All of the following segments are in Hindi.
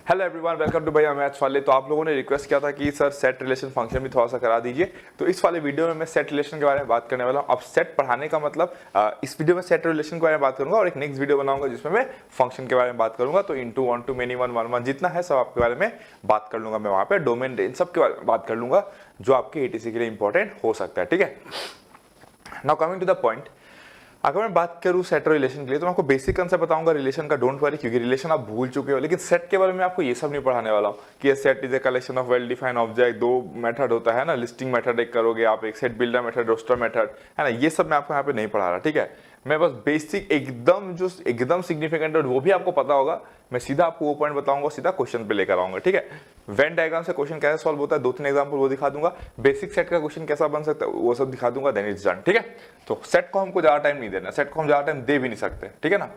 हेलो एवरीवन, वेलकम टू भैया मैथ्स वाले। तो आप लोगों ने रिक्वेस्ट किया था कि सर सेट रिलेशन फंक्शन भी थोड़ा सा करा दीजिए। तो इस वाले वीडियो में मैं सेट रिलेशन के बारे में बात करने वाला हूँ। अब सेट पढ़ाने का मतलब इस वीडियो में सेट रिलेशन के बारे में बात करूंगा और एक नेक्स्ट वीडियो बनाऊंगा जिसमें मैं फंक्शन के बारे में बात करूंगा। तो into, one two, many, one, one, one जितना है सब आपके बारे में बात कर लूंगा मैं वहां पे। डोमेन इन सब के बारे में बात कर लूंगा जो आपके एटीसी के लिए इंपॉर्टेंट हो सकता है। ठीक है, now coming to the point, अगर मैं बात करूं सेट और रिलेशन के लिए तो मैं आपको बेसिक कंसेप्ट बताऊंगा रिलेशन का। डोंट वरी, क्योंकि रिलेशन आप भूल चुके हो। लेकिन सेट के बारे में आपको ये सब नहीं पढ़ाने वाला हूं कि set is a collection of well defined object. दो मेथड होता है ना, लिस्टिंग मेथड एक करोगे आप, एक set builder method, roster method, है ना। ये सब मैं आपको यहाँ पे नहीं पढ़ा रहा। ठीक है, मैं बस बेसिक एकदम सिग्निफिकेंट और वो भी आपको पता होगा, मैं सीधा आपको वो पॉइंट बताऊंगा, सीधा क्वेश्चन पे लेकर आऊंगा। ठीक है, वेन डायग्राम से क्वेश्चन कैसे सॉल्व होता है, 2-3 एग्जांपल वो दिखा दूंगा। बेसिक सेट का क्वेश्चन कैसा बन सकता है वो सब दिखा दूंगा, देन इट्स डन। ठीक है, तो सेट को हमको ज्यादा टाइम नहीं देना, सेट को हम ज्यादा टाइम दे भी नहीं सकते। ठीक है ना,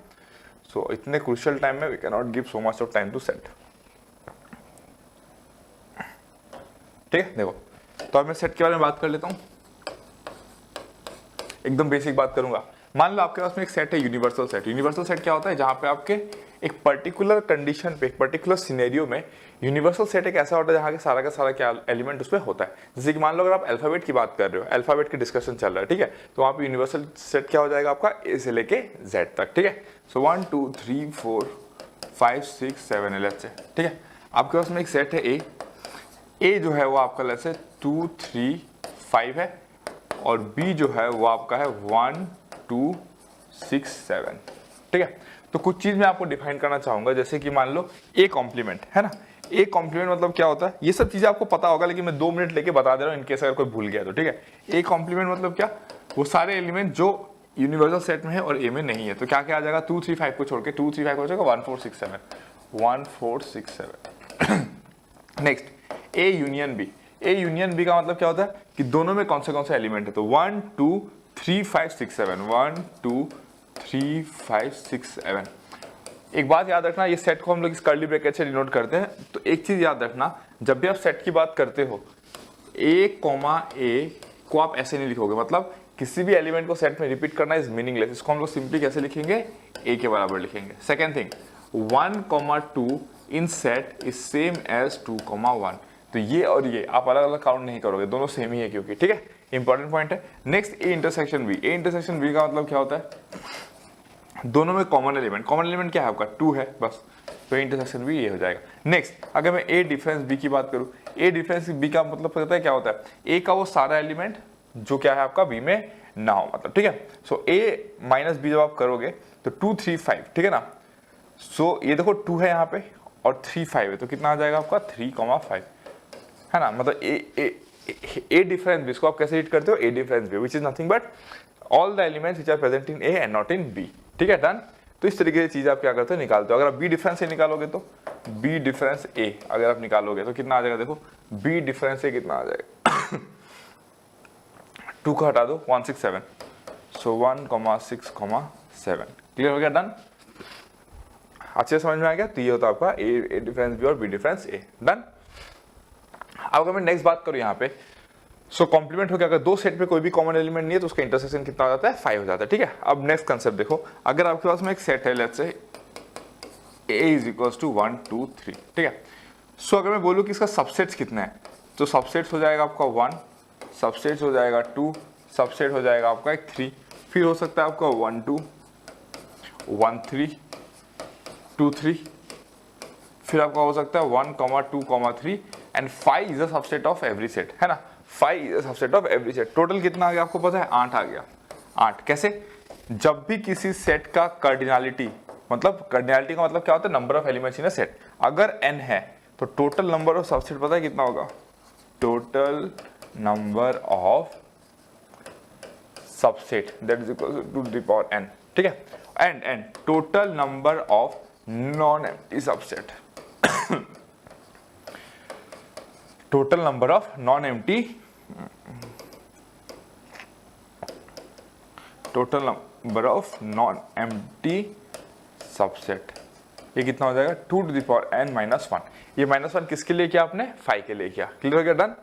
सो इतने क्रूशियल टाइम में we can not give so much of time to set. ठीक है, देखो तो अब मैं सेट के बारे में बात कर लेता हूं, एकदम बेसिक बात करूंगा। मान लो आपके पास में एक सेट है यूनिवर्सल सेट। यूनिवर्सल सेट क्या होता है, जहां पे आपके एक पर्टिकुलर कंडीशन पे, एक पर्टिकुलर सिनेरियो में यूनिवर्सल सेट एक ऐसा होता है जहां के सारा का सारा क्या एलिमेंट उसमें होता है। जैसे कि मान लो अगर आप अल्फाबेट की बात कर रहे हो, अल्फाबेट की डिस्कशन चल रहा है, ठीक है, तो वहां पे यूनिवर्सल सेट क्या हो जाएगा आपका, ए से लेके जेड तक। ठीक है, सो 1 2 3 4 5 6 7 लेट्स से। ठीक है, आपके पास में एक सेट है ए जो है वो आपका लेट्स से 2 3 5 है, और बी जो है वो आपका है 1 2 6 7। ठीक है, तो कुछ चीज मैं आपको डिफाइन करना चाहूंगा, जैसे कि मान लो ए कॉम्प्लीमेंट है ना। ए कॉम्प्लीमेंट मतलब क्या होता है, ये सब चीजें आपको पता होगा, लेकिन मैं 2 मिनट लेके बता दे रहा हूं इनकेस अगर कोई भूल गया तो। ठीक है, ए कॉम्प्लीमेंट मतलब क्या, वो सारे एलिमेंट जो यूनिवर्सल सेट में है और ए में नहीं है। तो क्या क्या आ जाएगा, 2 3 5 को छोड़ के 2 3 5 हो जाएगा 1 4 6 7 1 4 6 7। Next A union B. A union B का मतलब क्या होता है कि दोनों में कौन से एलिमेंट है। तो 1 2 3 5 6 7 1 2 3 5 6 7। एक बात याद रखना, ये सेट को हम लोग इस कर्ली ब्रैकेट से डिनोट करते हैं। तो एक चीज याद रखना, जब भी आप सेट की बात करते हो, ए को आप ऐसे नहीं लिखोगे, मतलब किसी भी एलिमेंट को सेट में रिपीट करना इज मीनिंगलेस। इसको हम लोग सिंपली कैसे लिखेंगे, ए के बराबर लिखेंगे। Second thing, 1 2 in set is same as 2 1। तो ये और ये आप अलग अलग काउंट नहीं करोगे, दोनों सेम ही है क्योंकि। ठीक है, इंपॉर्टेंट पॉइंट है। Next A intersection B. A intersection B का मतलब क्या होता है, दोनों में कॉमन एलिमेंट क्या है आपका, 2 है बस, तो इंटरसेक्शन बी ये हो जाएगा। नेक्स्ट, अगर मैं ए डिफरेंस बी की बात करूं, ए डिफरेंस बी का मतलब पता है क्या होता है, ए का वो सारा एलिमेंट जो क्या है आपका बी में ना हो, मतलब। ठीक है, सो ए माइनस बी जब आप करोगे तो 2 3 5। ठीक है ना, सो ये देखो 2 है यहाँ पे और 3 5 है, तो कितना आ जाएगा आपका 3 5, है ना। मतलब ए डिफरेंस बी, इसको आप कैसे रीड करते हो, A difference B which is nothing but all the elements which are present in A and not in B. ठीक है, डन। तो इस तरीके से चीज आप क्या करते हो, निकालते हो। अगर आप बी डिफरेंस ए निकालोगे तो बी डिफरेंस ए अगर आप निकालोगे तो कितना आ जाएगा, देखो बी डिफरेंस ए कितना आ जाएगा 2 का हटा दो 1 6 7, सो 1 6 7। क्लियर हो गया, डन। अच्छे समझ में आ गया। तो ये होता है आपका ए डिफरेंस बी और बी डिफरेंस ए, डन। अब अगर मैं नेक्स्ट बात करूं यहाँ पे, सो कॉम्प्लीमेंट हो गया, अगर दो सेट पे कोई भी कॉमन एलिमेंट नहीं है तो उसका इंटरसेक्शन कितना हो जाता है, 5 हो जाता है। ठीक है, अब नेक्स्ट कंसेप्ट देखो, अगर आपके पास में एक सेट है, let's say a is equals to 1 2 3। ठीक है, सो अगर मैं बोलूं कि इसका सबसेट्स कितना है, तो सबसेट्स हो जाएगा आपका 1, सबसेट्स हो जाएगा 2, सबसेट हो जाएगा आपका एक 3, फिर हो सकता है आपका 1 2 1 3 2 3, फिर आपका हो सकता है 1 2 3 and 5 is a subset of every set, है ना। 5 is a subset of every set. Total कितना आ गया आपको पता है, 8 आ गया। 8 कैसे, जब भी किसी सेट का कार्डिनलिटी, मतलब कार्डिनलिटी का मतलब क्या होता है, number of elements in a set, अगर n है तो टोटल नंबर ऑफ सबसेट पता है कितना होगा, total number of subset that is equal to the power n। ठीक है, and total number of non empty subset, total number of non empty, total number of non empty subset, ये कितना हो जाएगा 2 to the power n minus 1। ये माइनस 1 किसके लिए किया आपने, 5 के लिए किया। क्लियर हो गया, done.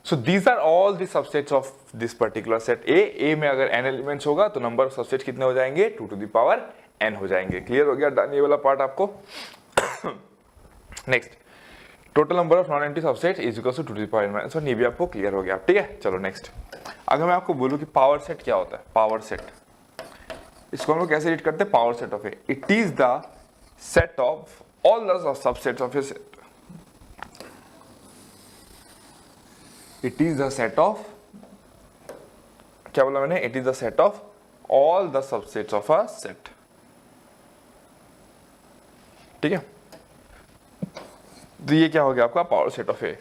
So these are all the subsets of this particular set A में अगर n एलिमेंट्स होगा तो नंबर ऑफ सबसेट्स कितने हो जाएंगे, 2 टू द पावर n हो जाएंगे। क्लियर हो गया, डन। ये वाला पार्ट आपको next, total number of non empty subset is equal to 2 to the power n-1, ये भी आपको क्लियर हो गया, ठीक है। चलो नेक्स्ट, अगर मैं आपको बोलूं कि पावर सेट क्या होता है, पावर सेट, इसको हम लोग कैसे रीड करते हैं, power set of A, it is the set of all the subsets of A set, it is the set of, क्या बोला मैंने, it is the set of all the subsets of a set, ठीक है। तो ये क्या हो गया आपका पावर सेट ऑफ ए।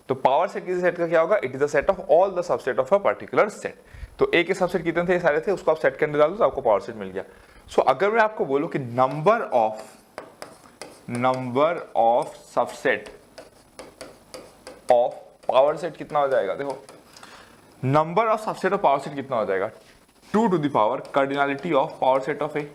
तो पावर सेट किसी सेट का क्या होगा, it is the set of all the subset of a particular set. तो ए के सबसेट कितने थे, सारे थे, उसको आप सेट के अंदर डाल दो तो आपको पावर सेट मिल गया। सो अगर मैं आपको बोलूं कि number of subset of power set कितना हो जाएगा, देखो number of subset of power set कितना हो जाएगा, 2 to the power cardinality of power set of A,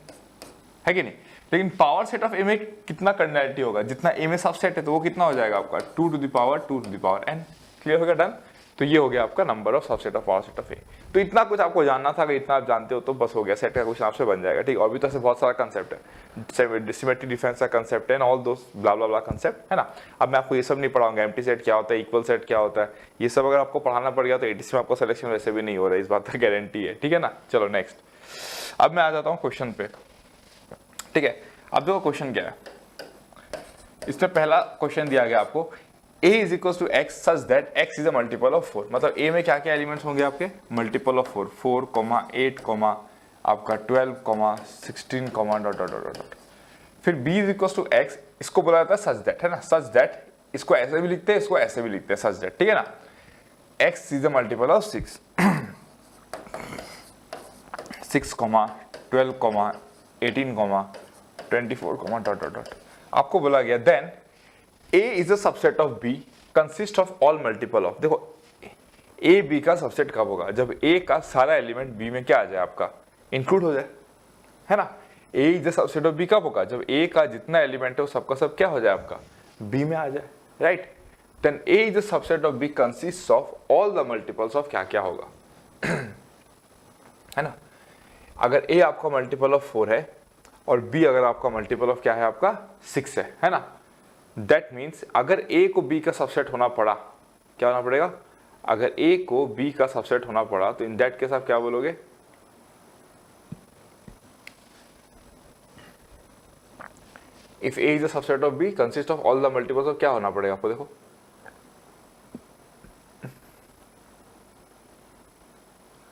है कि नहीं। लेकिन पावर सेट ऑफ ए में कितना कार्डिनलिटी होगा, जितना ए में सबसेट है तो वो कितना हो जाएगा आपका 2 to the power n। Clear हो गया, डन। तो ये हो गया आपका number of subset of power set of A. तो इतना कुछ आपको जानना था, अगर इतना आप जानते हो तो बस हो गया, सेट का क्वेश्चन आपसे बन जाएगा, ठीक है। और भी तो ऐसे बहुत सारा कंसेप्ट है, सिमेट्री डिफेंस का कंसेप्ट है, all those blah blah blah concept है ना। अब मैं आपको ये सब नहीं पढ़ाऊंगा, एम्प्टी सेट क्या होता है, इक्वल सेट क्या होता है, ये सब अगर आपको पढ़ाना पड़ गया तो 80 में आपको सिलेक्शन वैसे भी नहीं हो रहा है, इस बात का गारंटी है, ठीक है ना। चलो नेक्स्ट, अब मैं आ जाता हूँ क्वेश्चन पे, ठीक है। अब देखो क्वेश्चन क्या है, इसमें पहला क्वेश्चन दिया गया आपको, a is equals to x such that x is a multiple of 4, मतलब a में क्या क्या एलिमेंट्स होंगे आपके, मल्टीपल ऑफ 4, 4, 8, आपका 12, 16, डॉट डॉट डॉट डॉट। फिर b is equals to x, इसको बोला जाता है such that, है ना, such that, इसको ऐसे भी लिखते हैं, इसको ऐसे भी लिखते हैं, such that, ठीक है ना। x is a multiple of 6, 6, 12, 18, 24, dot dot dot. आपको बोला गया then A is a subset of B consist of all multiple of, देखो A B का सबसेट कब होगा, जब A का सारा एलिमेंट B में क्या आ जाए, आपका इंक्लूड हो जाए, है ना। A is a subset of B कब होगा, जब A का जितना एलिमेंट है वो सबका सब क्या हो जाए, आपका B में आ जाए, right. Then A is a subset of B consists of all the multiples of क्या क्या होगा, है ना। अगर A आपका मल्टीपल ऑफ 4 है और B अगर आपका मल्टीपल ऑफ क्या है, आपका 6 है ना। दैट मीन्स अगर A को B का सबसेट होना पड़ा, क्या होना पड़ेगा, अगर A को B का सबसेट होना पड़ा तो इन दैट केस आप क्या बोलोगे, if A is the subset of B consist of all the multiples of, क्या होना पड़ेगा आपको, देखो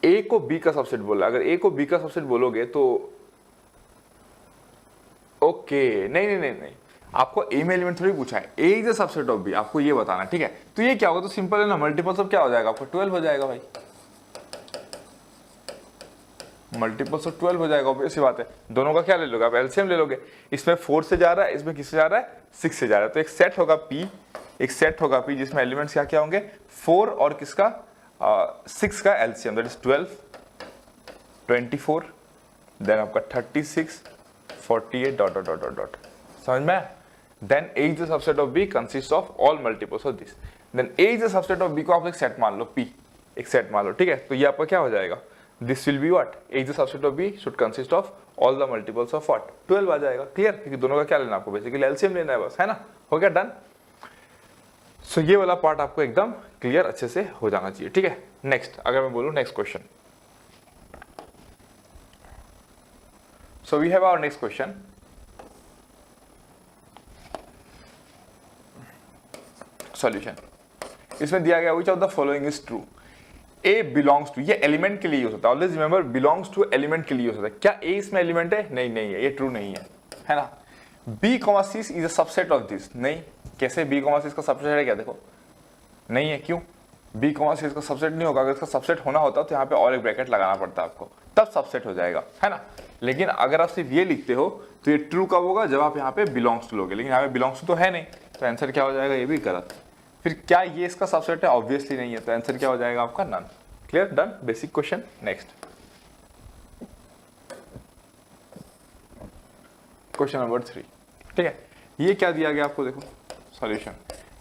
A को B का सबसेट बोला, अगर A को B का सबसेट बोलोगे तो ओके, नहीं, आपको A में एलिमेंट थोड़ी पूछा है, A is the subset of B, आपको ये बताना, ठीक है। तो ये क्या होगा, तो सिंपल है ना, मल्टीपल्स ऑफ क्या हो जाएगा, आपको 12 हो जाएगा भाई, मल्टीपल्स ऑफ 12 हो जाएगा, ऑब्वियस बात है। दोनों का क्या ले लोगे आप, एलसीएम ले लोगे, इसमें 4 से जा रहा है, इसमें किससे जा रहा है, 6 से जा रहा है। तो एक सेट होगा P, जिसमें एलिमेंट्स क्या क्या होंगे, 4 और किसका 6 का एलसीएम, दैट इज 12, 24, देन आपका 36, 48, डॉट डॉट डॉट डॉट, समझ में। Then A is the subset of B consists of all multiples of this. Then A is the subset of B को आप एक सेट मान लो, P एक सेट मान लो, ठीक है। तो ये आपका क्या हो जाएगा, this will be what, A is the subset of B should consist of all the multiples of what, 12 आ जाएगा, क्लियर। क्योंकि दोनों का क्या लेना आपको, बेसिकली एलसीएम लेना है बस, है ना, हो गया, डन। सो ये वाला पार्ट आपको एकदम क्लियर अच्छे से हो जाना चाहिए, ठीक है। नेक्स्ट, अगर मैं बोलूँ next question, so we have our next question. Solution, इसमें दिया गया which of the following is true, A belongs to, ये एलिमेंट के लिए यूज होता है, always remember belongs to element के लिए यूज होता है। क्या ए इसमें एलिमेंट है, नहीं है, ये ट्रू नहीं है ना। B comma C is a subset of this, नहीं, कैसे बी कॉमा सी इसका सबसेट है, क्या देखो नहीं है, क्यों, बी कॉमा सी इसका सबसेट नहीं होगा, अगर इसका सबसेट होना होता तो यहाँ पे और एक ब्रैकेट लगाना पड़ता आपको, तब सबसेट हो जाएगा, है ना। लेकिन अगर आप सिर्फ ये लिखते हो तो ये ट्रू कब होगा, जब आप यहाँ पे बिलोंग्स टू लोगे, लेकिन यहाँ पे बिलोंग्स टू तो है नहीं, तो आंसर क्या हो जाएगा, ये भी गलत। फिर क्या ये इसका सबसेट है, ऑब्वियसली नहीं है, तो आंसर क्या हो जाएगा आपका, none. Clear, done, basic question. Next question number 3, ठीक है। ये क्या दिया गया आपको, देखो solution,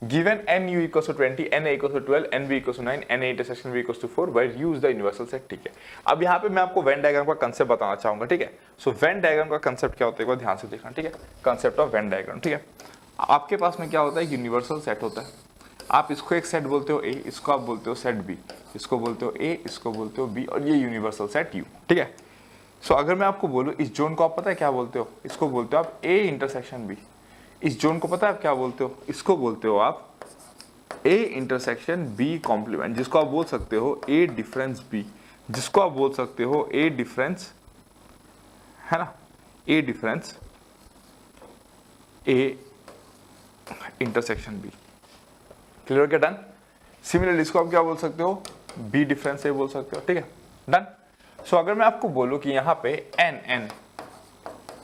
given n u equals to 20, n a equals to 12, n b equals to 9, n a intersection b equals to 4, where use the universal set, ठीक है। अब यहाँ पे मैं आपको वेन डायग्राम का कंसेप्ट बताना चाहूंगा, ठीक है। सो वेन डायग्राम का कंसेप्ट क्या होता है, एक बार ध्यान से देखना, ठीक है। कंसेप्ट ऑफ वेन डायग्राम, ठीक है। आपके पास में क्या होता है, यूनिवर्सल सेट होता है। आप इसको एक सेट बोलते हो ए, इसको आप बोलते हो सेट बी, इसको बोलते हो ए, इसको बोलते हो बी, और ये यूनिवर्सल सेट यू, ठीक है। सो अगर मैं आपको बोलूँ इस जोन को आप पता है क्या बोलते हो, इसको बोलते हो आप ए इंटरसेक्शन बी। इस जोन को पता है आप क्या बोलते हो, इसको बोलते हो आप ए इंटरसेक्शन बी कॉम्प्लीमेंट, जिसको आप बोल सकते हो ए डिफरेंस बी, जिसको आप बोल सकते हो ए डिफरेंस, है ना, A difference A intersection B. Clear हो गया, डन। सिमिलरली इसको आप क्या बोल सकते हो, बी डिफरेंस ए बोल सकते हो, ठीक है, डन। सो अगर मैं आपको बोलूं कि यहाँ पे n n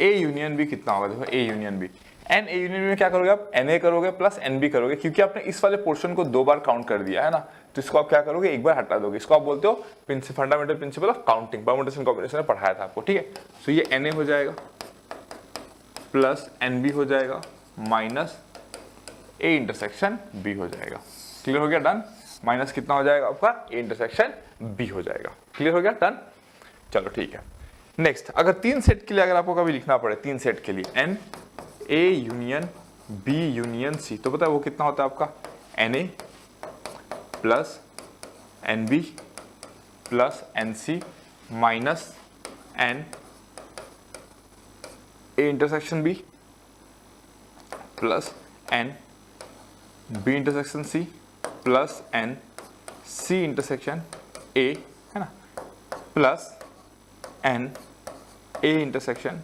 A union B कितना होगा, देखो A union B, n A union B में क्या करोगे आप, एन ए करोगे प्लस एन बी करोगे, क्योंकि आपने इस वाले पोर्शन को 2 बार काउंट कर दिया है ना, तो इसको आप क्या करोगे, एक बार हटा दोगे। इसको आप बोलते हो fundamental principle of counting, permutation combination में पढ़ाया था आपको, ठीक है। सो ये एन ए हो जाएगा प्लस एन बी हो जाएगा माइनस ए इंटरसेक्शन बी हो जाएगा। क्लियर हो गया, डन। माइनस कितना हो जाएगा आपका, ए इंटरसेक्शन बी हो जाएगा। क्लियर हो गया, डन। चलो ठीक है, नेक्स्ट अगर 3 सेट के लिए अगर आपको कभी लिखना पड़े, 3 सेट के लिए n A union B union C, तो पता है वो कितना होता है आपका, n A plus n B plus n C minus n A intersection B plus n B intersection C plus n C intersection A, है ना, plus n A intersection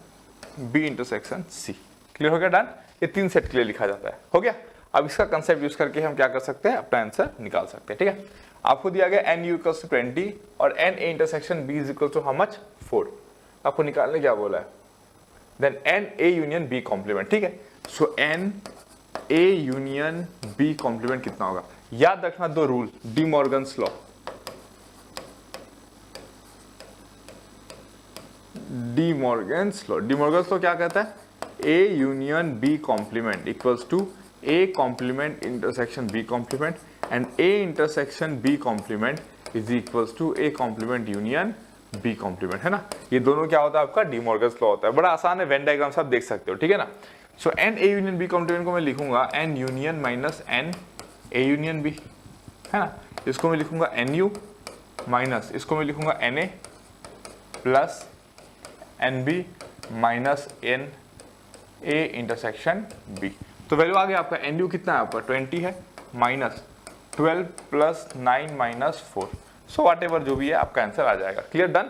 B intersection C. Clear हो गया, डन। ये 3 सेट के लिए लिखा जाता है, हो गया। अब इसका कंसेप्ट यूज करके हम क्या कर सकते हैं, अपना आंसर निकाल सकते हैं, ठीक है। आपको दिया गया एन यू इक्वल्स टू 20 और n A intersection B is equal to how much, 4। आपको निकालने क्या बोला है, then n A union B complement, ठीक है। So n A union B complement कितना होगा, याद रखना 2 rule, De Morgan's law, De Morgan's law क्या कहता है, A union B complement equals to A complement intersection B complement and A intersection B complement is equals to A complement union B complement, है ना। ये दोनों क्या होता है आपका, डी मॉर्गन्स लॉ होता है। बड़ा आसान है, वेन डायग्राम से आप देख सकते हो, ठीक है ना। So n A union B complement को मैं लिखूंगा n union minus n A union B, है ना। इसको मैं लिखूंगा एन यू माइनस, इसको मैं लिखूंगा n A plus n B minus n A intersection B. तो वैल्यू आ गया आपका, एन यू कितना है आपका 20 है, minus 12 plus 9 minus 4, so whatever जो भी है आपका आंसर आ जाएगा। Clear, done.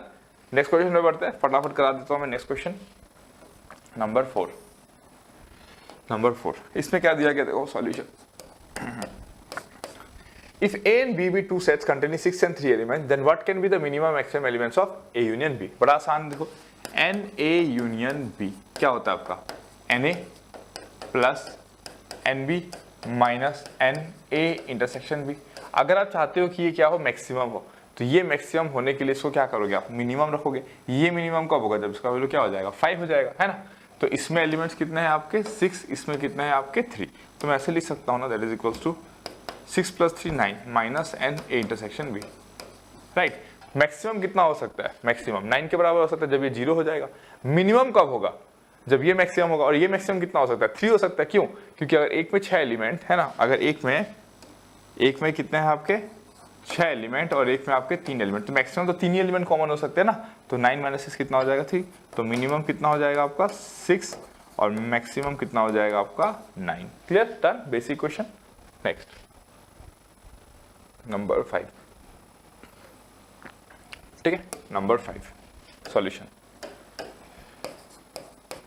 नेक्स्ट क्वेश्चन में बढ़ते हैं, फटाफट करा देता हूं मैं। नेक्स्ट क्वेश्चन नंबर 4, इसमें क्या दिया गया, देखो solution. If A and B be 2 sets containing 6 and 3 elements, then what can be the minimum maximum elements of A union B? बड़ा आसान, देखो N A union B क्या होता है आपका, N A plus N B minus N A intersection B। अगर आप चाहते हो कि ये क्या हो, मैक्सिमम हो, तो ये मैक्सिमम होने के लिए इसको क्या करोगे आप, मिनिमम रखोगे। ये मिनिमम कब होगा, जब इसका वैल्यू क्या हो जाएगा, 5 हो जाएगा, है ना। तो इसमें एलिमेंट्स कितने हैं आपके 6, इसमें कितने हैं आपके 3, तो मैं ऐसे लिख सकता हूँ ना, that is equals to 6 plus 3 9 minus n A intersection B, right. Maximum कितना हो सकता है, मैक्सिमम 9 के बराबर हो सकता है जब ये 0 हो जाएगा। मिनिमम कब होगा, जब ये मैक्सिमम होगा, और ये मैक्सिमम कितना हो सकता है, 3 हो सकता है। क्यों, क्योंकि अगर एक में 6 एलिमेंट है ना, अगर एक में कितने हैं आपके 6 एलिमेंट और एक में आपके 3 एलिमेंट, तो मैक्सिमम तो 3 ही एलिमेंट कॉमन हो सकते हैं ना। तो 9 माइनस 6 कितना हो जाएगा 3, तो मिनिमम कितना हो जाएगा आपका 6 और मैक्सिमम कितना हो जाएगा आपका 9। Clear, done, basic question. Next number 5, ठीक है, नंबर 5 सॉल्यूशन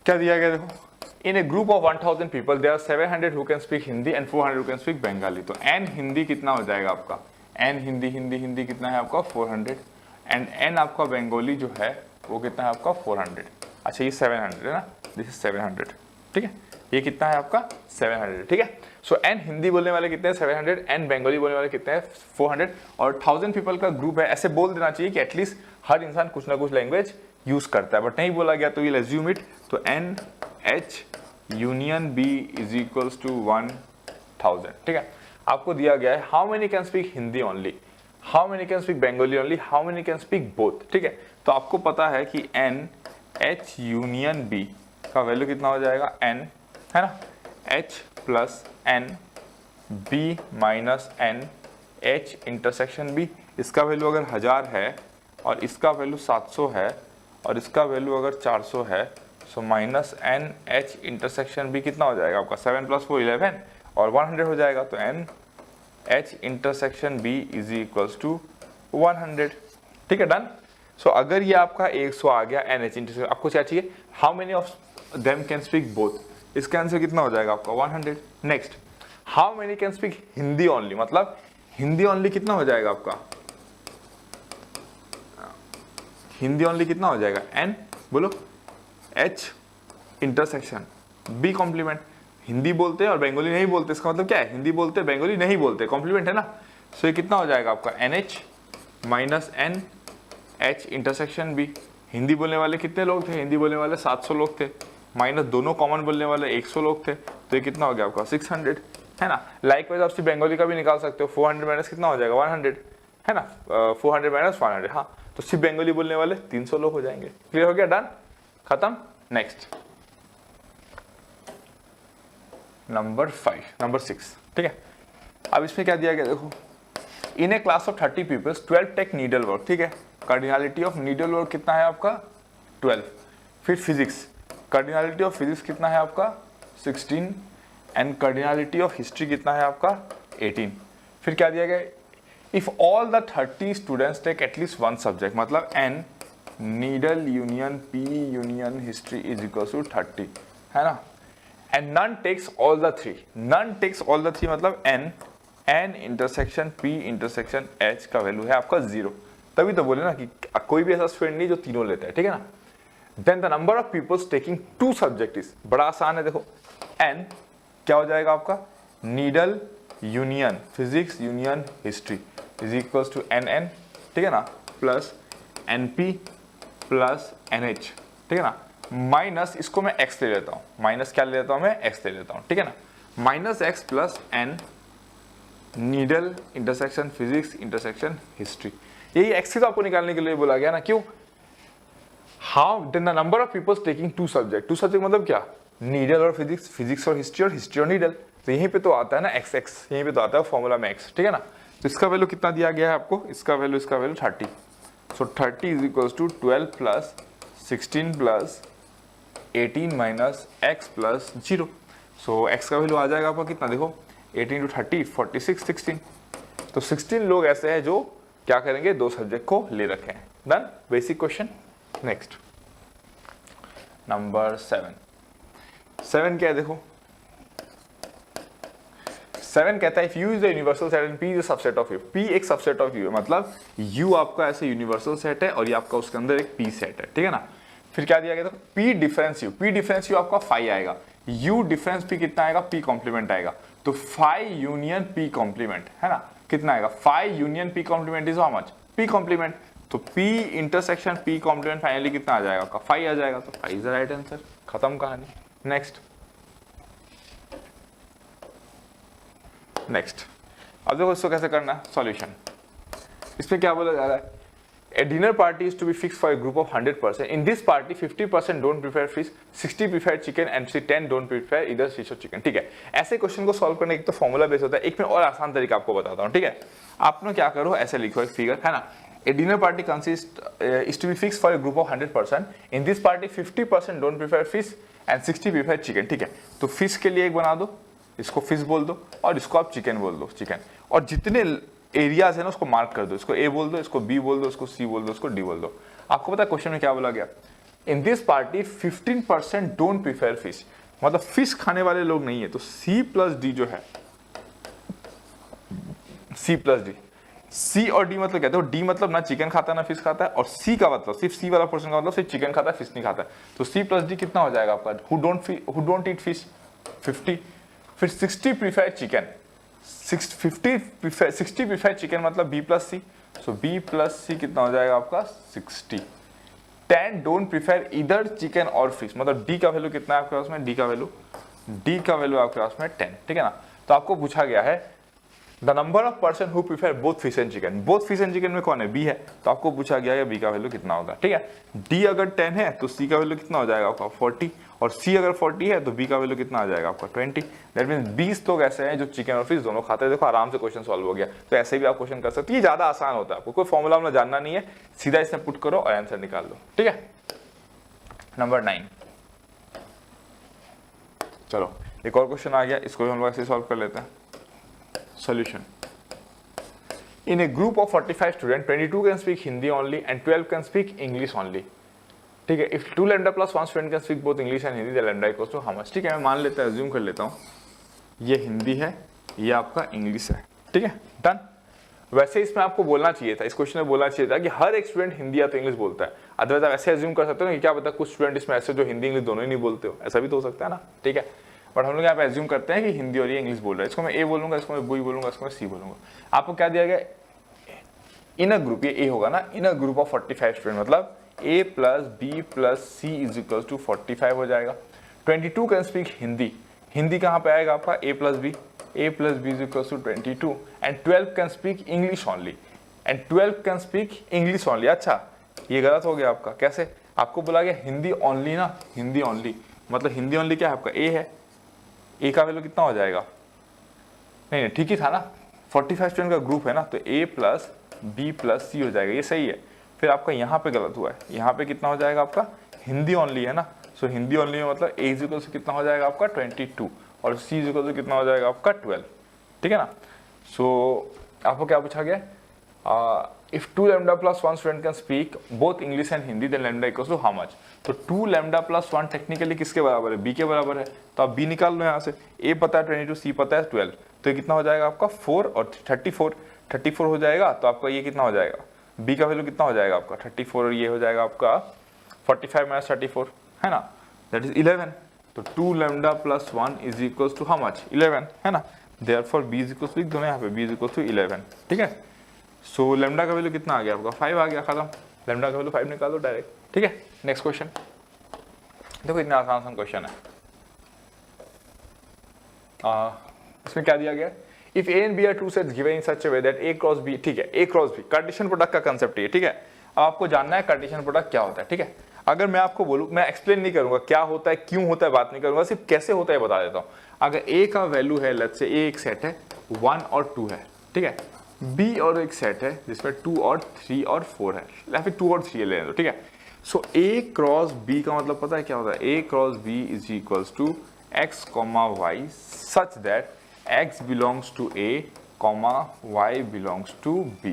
क्या दिया गया, देखो in a group of 1000 people there are 700 who can speak Hindi and 400 who can speak Bengali. तो एन हिंदी कितना हो जाएगा आपका, एन हिंदी कितना है आपका 400 एंड एन आपका बंगाली जो है वो कितना है आपका 400। अच्छा ये 700 है ना, दिस इज 700, ठीक है, ये कितना है आपका 700, ठीक है। सो एन हिंदी बोलने वाले कितने हैं 700, एन बंगाली बोलने वाले कितने हैं 400 और 1000 पीपल का ग्रुप है। ऐसे बोल देना चाहिए कि एटलीस्ट हर इंसान कुछ ना कुछ लैंग्वेज यूज करता है, बट नहीं बोला गया तो ये एज्यूम इट। तो n H union B is equals to 1000, ठीक है। आपको दिया गया है how many can speak Hindi only, how many can speak Bengali only, how many can speak both, ठीक है। तो आपको पता है कि एन एच यूनियन बी का वैल्यू कितना हो जाएगा, एन है ना, H plus N B minus N H intersection B। इसका वैल्यू अगर 1000 है और इसका वैल्यू 700 है और इसका वैल्यू अगर 400 है, so minus N H intersection B कितना हो जाएगा आपका 7 + 4 11 और 100 हो जाएगा। तो N H intersection B is equals to 100। ठीक है, डन। सो अगर ये आपका 100 आ गया N H इंटरसेक्शन, आपको क्या चाहिए, how many of them can speak both, इसका आंसर कितना हो जाएगा आपका 100। Next, how many can speak Hindi only, मतलब हिंदी ओनली कितना हो जाएगा आपका, हिंदी ओनली कितना हो जाएगा N, बोलो H intersection B complement. Hindi बोलते हैं और बंगाली नहीं बोलते, इसका मतलब क्या है, हिंदी बोलते बंगाली नहीं बोलते, कॉम्प्लीमेंट है ना। सो ये कितना हो जाएगा आपका NH minus N H intersection B। Hindi बोलने वाले कितने लोग थे, हिंदी बोलने वाले 700 लोग थे, माइनस दोनों कॉमन बोलने वाले 100 लोग थे, तो ये कितना हो गया आपका 600, है ना। लाइकवाइज आप बंगाली का भी निकाल सकते हो, 400 माइनस कितना हो जाएगा 100, है ना, 400 माइनस 100, हाँ, तो सिर्फ बंगाली बोलने वाले 300 लोग हो जाएंगे। क्लियर हो गया, डन, खत्म। नेक्स्ट नंबर 6, ठीक है। अब इसमें क्या दिया गया देखो, in a class of 30 peoples 12 take needle work, ठीक है। कार्डिनलिटी ऑफ नीडल वर्क कितना है आपका 12। फिर फिजिक्स, कार्डिनलिटी ऑफ फिजिक्स कितना है आपका 16 एंड कार्डिनलिटी ऑफ हिस्ट्री कितना है आपका 18। फिर क्या दिया गया, if all the 30 students take at least one subject, मतलब N needle union P union history is equal to 30, है ना। And none takes all the 3, none takes all the 3 मतलब N intersection P intersection H का वैल्यू है आपका 0, तभी तो बोले ना कि कोई भी ऐसा स्टूडेंट नहीं जो तीनों लेता है, ठीक है ना। Then the number of peoples taking 2 subject is, बड़ा आसान है, देखो एन क्या हो जाएगा आपका needle union physics union history is equals to n, ठीक है ना, plus n P plus n H, ठीक है ना, माइनस इसको मैं x ले लेता हूँ, माइनस क्या ले लेता हूँ मैं x ले लेता हूँ, ठीक है ना, minus x plus n needle intersection physics intersection history. यही x तो आपको निकालने के लिए बोला गया ना, क्यों, how then the number of peoples taking 2 subject, 2 subject मतलब क्या, नीडल और फिजिक्स, फिजिक्स और हिस्ट्री और नीडल, तो यहीं पे तो आता है ना x, यहीं पे तो आता है फॉर्मूला में x, ठीक है ना। तो इसका वैल्यू कितना दिया गया है आपको, इसका value 30, so 30 is equals to 12 plus 16 plus 18 minus x plus 0। So x का वैल्यू आ जाएगा आपका कितना, देखो 18 × 30 46 16, तो 16 लोग ऐसे हैं जो क्या करेंगे 2 सब्जेक्ट को ले रखे हैं। Done, basic question. Next number 7 क्या है देखो, 7 कहता है if U is the universal set and P is the subset of U, P एक सबसेट ऑफ U है, मतलब U आपका ऐसे यूनिवर्सल सेट है और ये आपका उसके अंदर एक P सेट है, ठीक है ना। फिर क्या दिया गया था, P डिफरेंस U आपका 5 आएगा, U डिफरेंस P कितना आएगा, P कॉम्प्लीमेंट आएगा, तो 5 यूनियन P कॉम्प्लीमेंट, है ना, कितना आएगा 5 union P complement is how much, P complement, तो P intersection P complement finally कितना आ जाएगा आपका 5 आ जाएगा, तो 5 इज द राइट आंसर, खत्म कहानी। नेक्स्ट अब देखो इसको कैसे करना है सॉल्यूशन। इसमें क्या बोला जा रहा है, A dinner party is to be fixed for a group of 100%. In this party, 50% don't prefer fish, 60 prefer chicken and 10 don't prefer either fish or chicken. ठीक है, ऐसे क्वेश्चन को सॉल्व करने की तो फॉर्मूला बेस होता है, एक में और आसान तरीका आपको बताता हूँ, ठीक है। आप लोग क्या करो, ऐसे लिखो एक फिगर, है ना, A dinner party is to be fixed for a group of 100%. In this party, 50% don't prefer fish and 60 prefer chicken. ठीक है, तो फिश के लिए एक बना दो, इसको फिश बोल दो और इसको आप चिकन बोल दो, चिकन, और जितने एरियाज है ना उसको मार्क कर दो, इसको ए बोल दो, इसको बी बोल दो, इसको सी बोल दो, इसको डी बोल दो। आपको पता है क्वेश्चन में क्या बोला गया, in this party 15% don't prefer fish, मतलब फिश खाने वाले लोग नहीं है, तो सी प्लस डी जो है, सी प्लस डी, सी और डी मतलब क्या है, डी मतलब ना चिकन खाता है ना फिश खाता है, और सी का मतलब सिर्फ सी वाला पर्सन का मतलब सिर्फ चिकन खाता है फिश नहीं खाता है, तो सी प्लस डी कितना हो जाएगा आपका, हु डोंट ईट फिश 50, फिर 60 प्रीफर चिकन, 60 प्रीफर चिकन मतलब बी प्लस सी, सो बी प्लस सी कितना हो जाएगा आपका 60, 10 डोंट प्रीफर इधर चिकन और फिश, मतलब डी का वैल्यू कितना है आपके पास में, डी का वैल्यू आपके पास में 10, ठीक है ना। तो आपको पूछा गया है the number of person who prefer both fish and chicken, both fish and chicken में कौन है, बी है, तो आपको पूछा गया है बी का वैल्यू कितना होगा, ठीक है। डी अगर 10 है तो सी का वैल्यू कितना हो जाएगा आपका 40, और सी अगर 40 है तो बी का वैल्यू कितना आ जाएगा आपका 20। दैट मीन्स 20 लोग ऐसे हैं जो चिकन और फिश दोनों खाते हैं। देखो आराम से क्वेश्चन सॉल्व हो गया। तो ऐसे भी आप क्वेश्चन कर सकते हो, ये ज्यादा आसान होता है, आपको कोई फॉर्मूला वाला जानना नहीं है, सीधा इसमें पुट करो और आंसर निकाल लो। ठीक है, नंबर 9। चलो एक और क्वेश्चन आ गया, इसको भी हम लोग ऐसे सॉल्व कर लेते हैं। Solution, in a group of 45 students 22 can speak Hindi only and 12 can speak English only। ठीक है, if 2 lambda plus 1 student can speak both English and Hindi, the lambda equals to how much। ठीक है, मैं मान लेता हूँ, assume कर लेता हूँ ये हिंदी है, ये आपका इंग्लिश है। ठीक है, डन। वैसे इसमें आपको बोलना चाहिए था, इस क्वेश्चन में बोलना चाहिए था कि हर एक स्टूडेंट हिंदी या तो इंग्लिश बोलता है। अदरवाइज आप ऐसे एज्यूम कर सकते हो कि क्या पता कुछ स्टूडेंट इसमें ऐसे जो हिंदी इंग्लिश दोनों ही नहीं बोलते हो, ऐसा भी तो हो सकता है ना। ठीक है, बट हम लोग यहाँ पे एज्यूम करते हैं कि हिंदी और ये इंग्लिश बोल रहा है। इसको मैं ए बोलूंगा, इसको मैं बी बोलूंगा, इसको मैं सी बोलूंगा। आपको क्या दिया गया, इन अ ग्रुप, ये ए होगा ना, in a group of 45 student, मतलब A plus B plus C is equal to 45 हो जाएगा। 22 कैन स्पीक हिंदी, हिंदी कहाँ पे आएगा आपका, A plus B is equal to 22 and 12 can speak English only, and 12 can speak English only. अच्छा ये गलत हो गया आपका, कैसे, आपको बोला गया हिंदी ओनली ना, हिंदी ओनली, मतलब हिंदी ओनली क्या है आपका, ए है, ए का वैल्यू कितना हो जाएगा, नहीं ठीक ही था ना, 45 स्टूडेंट का ग्रुप है ना, तो ए प्लस बी प्लस सी हो जाएगा, ये सही है। फिर आपका यहाँ पे गलत हुआ है, यहाँ पे कितना हो जाएगा आपका, हिंदी ओनली है ना, सो हिंदी ओनली में मतलब ए इज इक्वल टू कितना हो जाएगा आपका 22 और सी इज इक्वल टू कितना हो जाएगा आपका 12। ठीक है ना। सो आपको क्या पूछा गया, if 2 lambda plus 1 student can speak both English and Hindi then lambda equals to how much. तो 2 लैम्डा प्लस 1 टेक्निकली किसके बराबर है, बी के बराबर है, तो आप बी निकाल लो यहाँ से। ए पता है 22, सी पता है 12, तो ये कितना हो जाएगा आपका 4 और 34 हो जाएगा। तो आपका ये कितना हो जाएगा, बी का वैल्यू कितना हो जाएगा आपका 34 और ये हो जाएगा आपका 45 माइनस 34 है ना, दैट इज 11। तो 2 lambda plus 1 is equals to how much, 11 है ना, therefore B is equals to, लिख दो यहाँ पे बी इज इक्वल्स टू 11। ठीक है, सो लैम्डा का वैल्यू कितना आ गया आपका 5 आ गया, खत्म, लैम्डा का वैल्यू 5 निकाल दो डायरेक्ट। ठीक है, नेक्स्ट क्वेश्चन देखो, इतना आसान क्वेश्चन है। इसमें क्या दिया गया, if A and B are two sets given in such a way that A cross B, ठीक है, A cross B Cartesian product का कंसेप्ट है। ठीक है, अब आपको जानना है कार्टेशियन प्रोडक्ट क्या होता है। ठीक है, अगर मैं आपको बोलूं, मैं एक्सप्लेन नहीं करूंगा क्या होता है क्यों होता है, बात नहीं करूंगा, सिर्फ कैसे होता है बता देता हूं। अगर ए का वैल्यू है, लेट्स से ए एक सेट है 1 और 2 है, ठीक है, बी और एक सेट है जिसमें 2 और 3 और 4 है, या फिर 2 और 3 ले लो। ठीक है, सो ए क्रॉस बी का मतलब पता है क्या होता है, A cross B is equals to X comma Y such that x belongs to A, y belongs to B।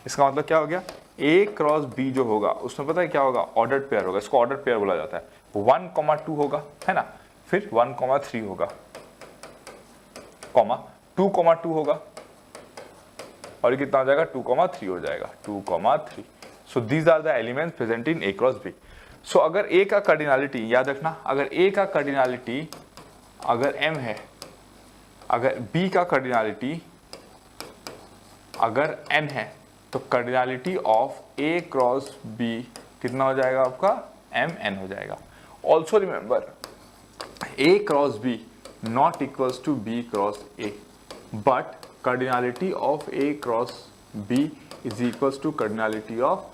इसका मतलब क्या हो गया, A क्रॉस B जो होगा उसमें पता है क्या होगा, ऑर्डर्ड पेयर होगा, इसको ऑर्डर्ड पेयर बोला जाता है। 1,2 होगा है ना, फिर 1,3 होगा, 2,2 होगा, और ये कितना हो जाएगा 2,3 हो जाएगा, 2,3। So these are the elements present in A cross B। So अगर A का कार्डिनलिटी, याद रखना, अगर A का कार्डिनलिटी अगर M है, अगर B का कार्डिनलिटी अगर N है, तो cardinality of A cross B कितना हो जाएगा आपका, MN हो जाएगा। Also remember A cross B not equals to B cross A, but cardinality of A cross B is equals to cardinality of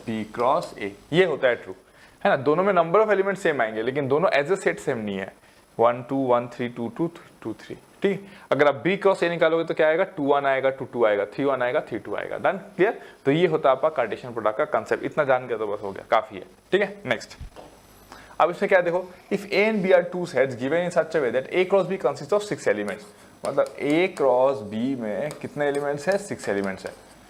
B cross A। ये होता है ट्रू, है ना। दोनों में नंबर ऑफ एलिमेंट सेम आएंगे, लेकिन दोनों एज ए सेट सेम नहीं है, 1 2 1 3 2 2 2 3। ठीक, अगर आप B क्रॉस A निकालोगे तो क्या आएगा, 2 1 आएगा, 2 2 आएगा, 3 1 आएगा, 3 2 आएगा। Done, clear. तो ये होता है आपका कार्टेशियन प्रोडक्ट का कंसेप्ट, इतना जान गया तो बस हो गया, काफी है। ठीक है, नेक्स्ट। अब इसमें क्या देखो, if A and B are two sets given in such a way that A cross B consist of 6 elements, मतलब A क्रॉस B में कितने एलिमेंट्स है, 6 एलिमेंट्स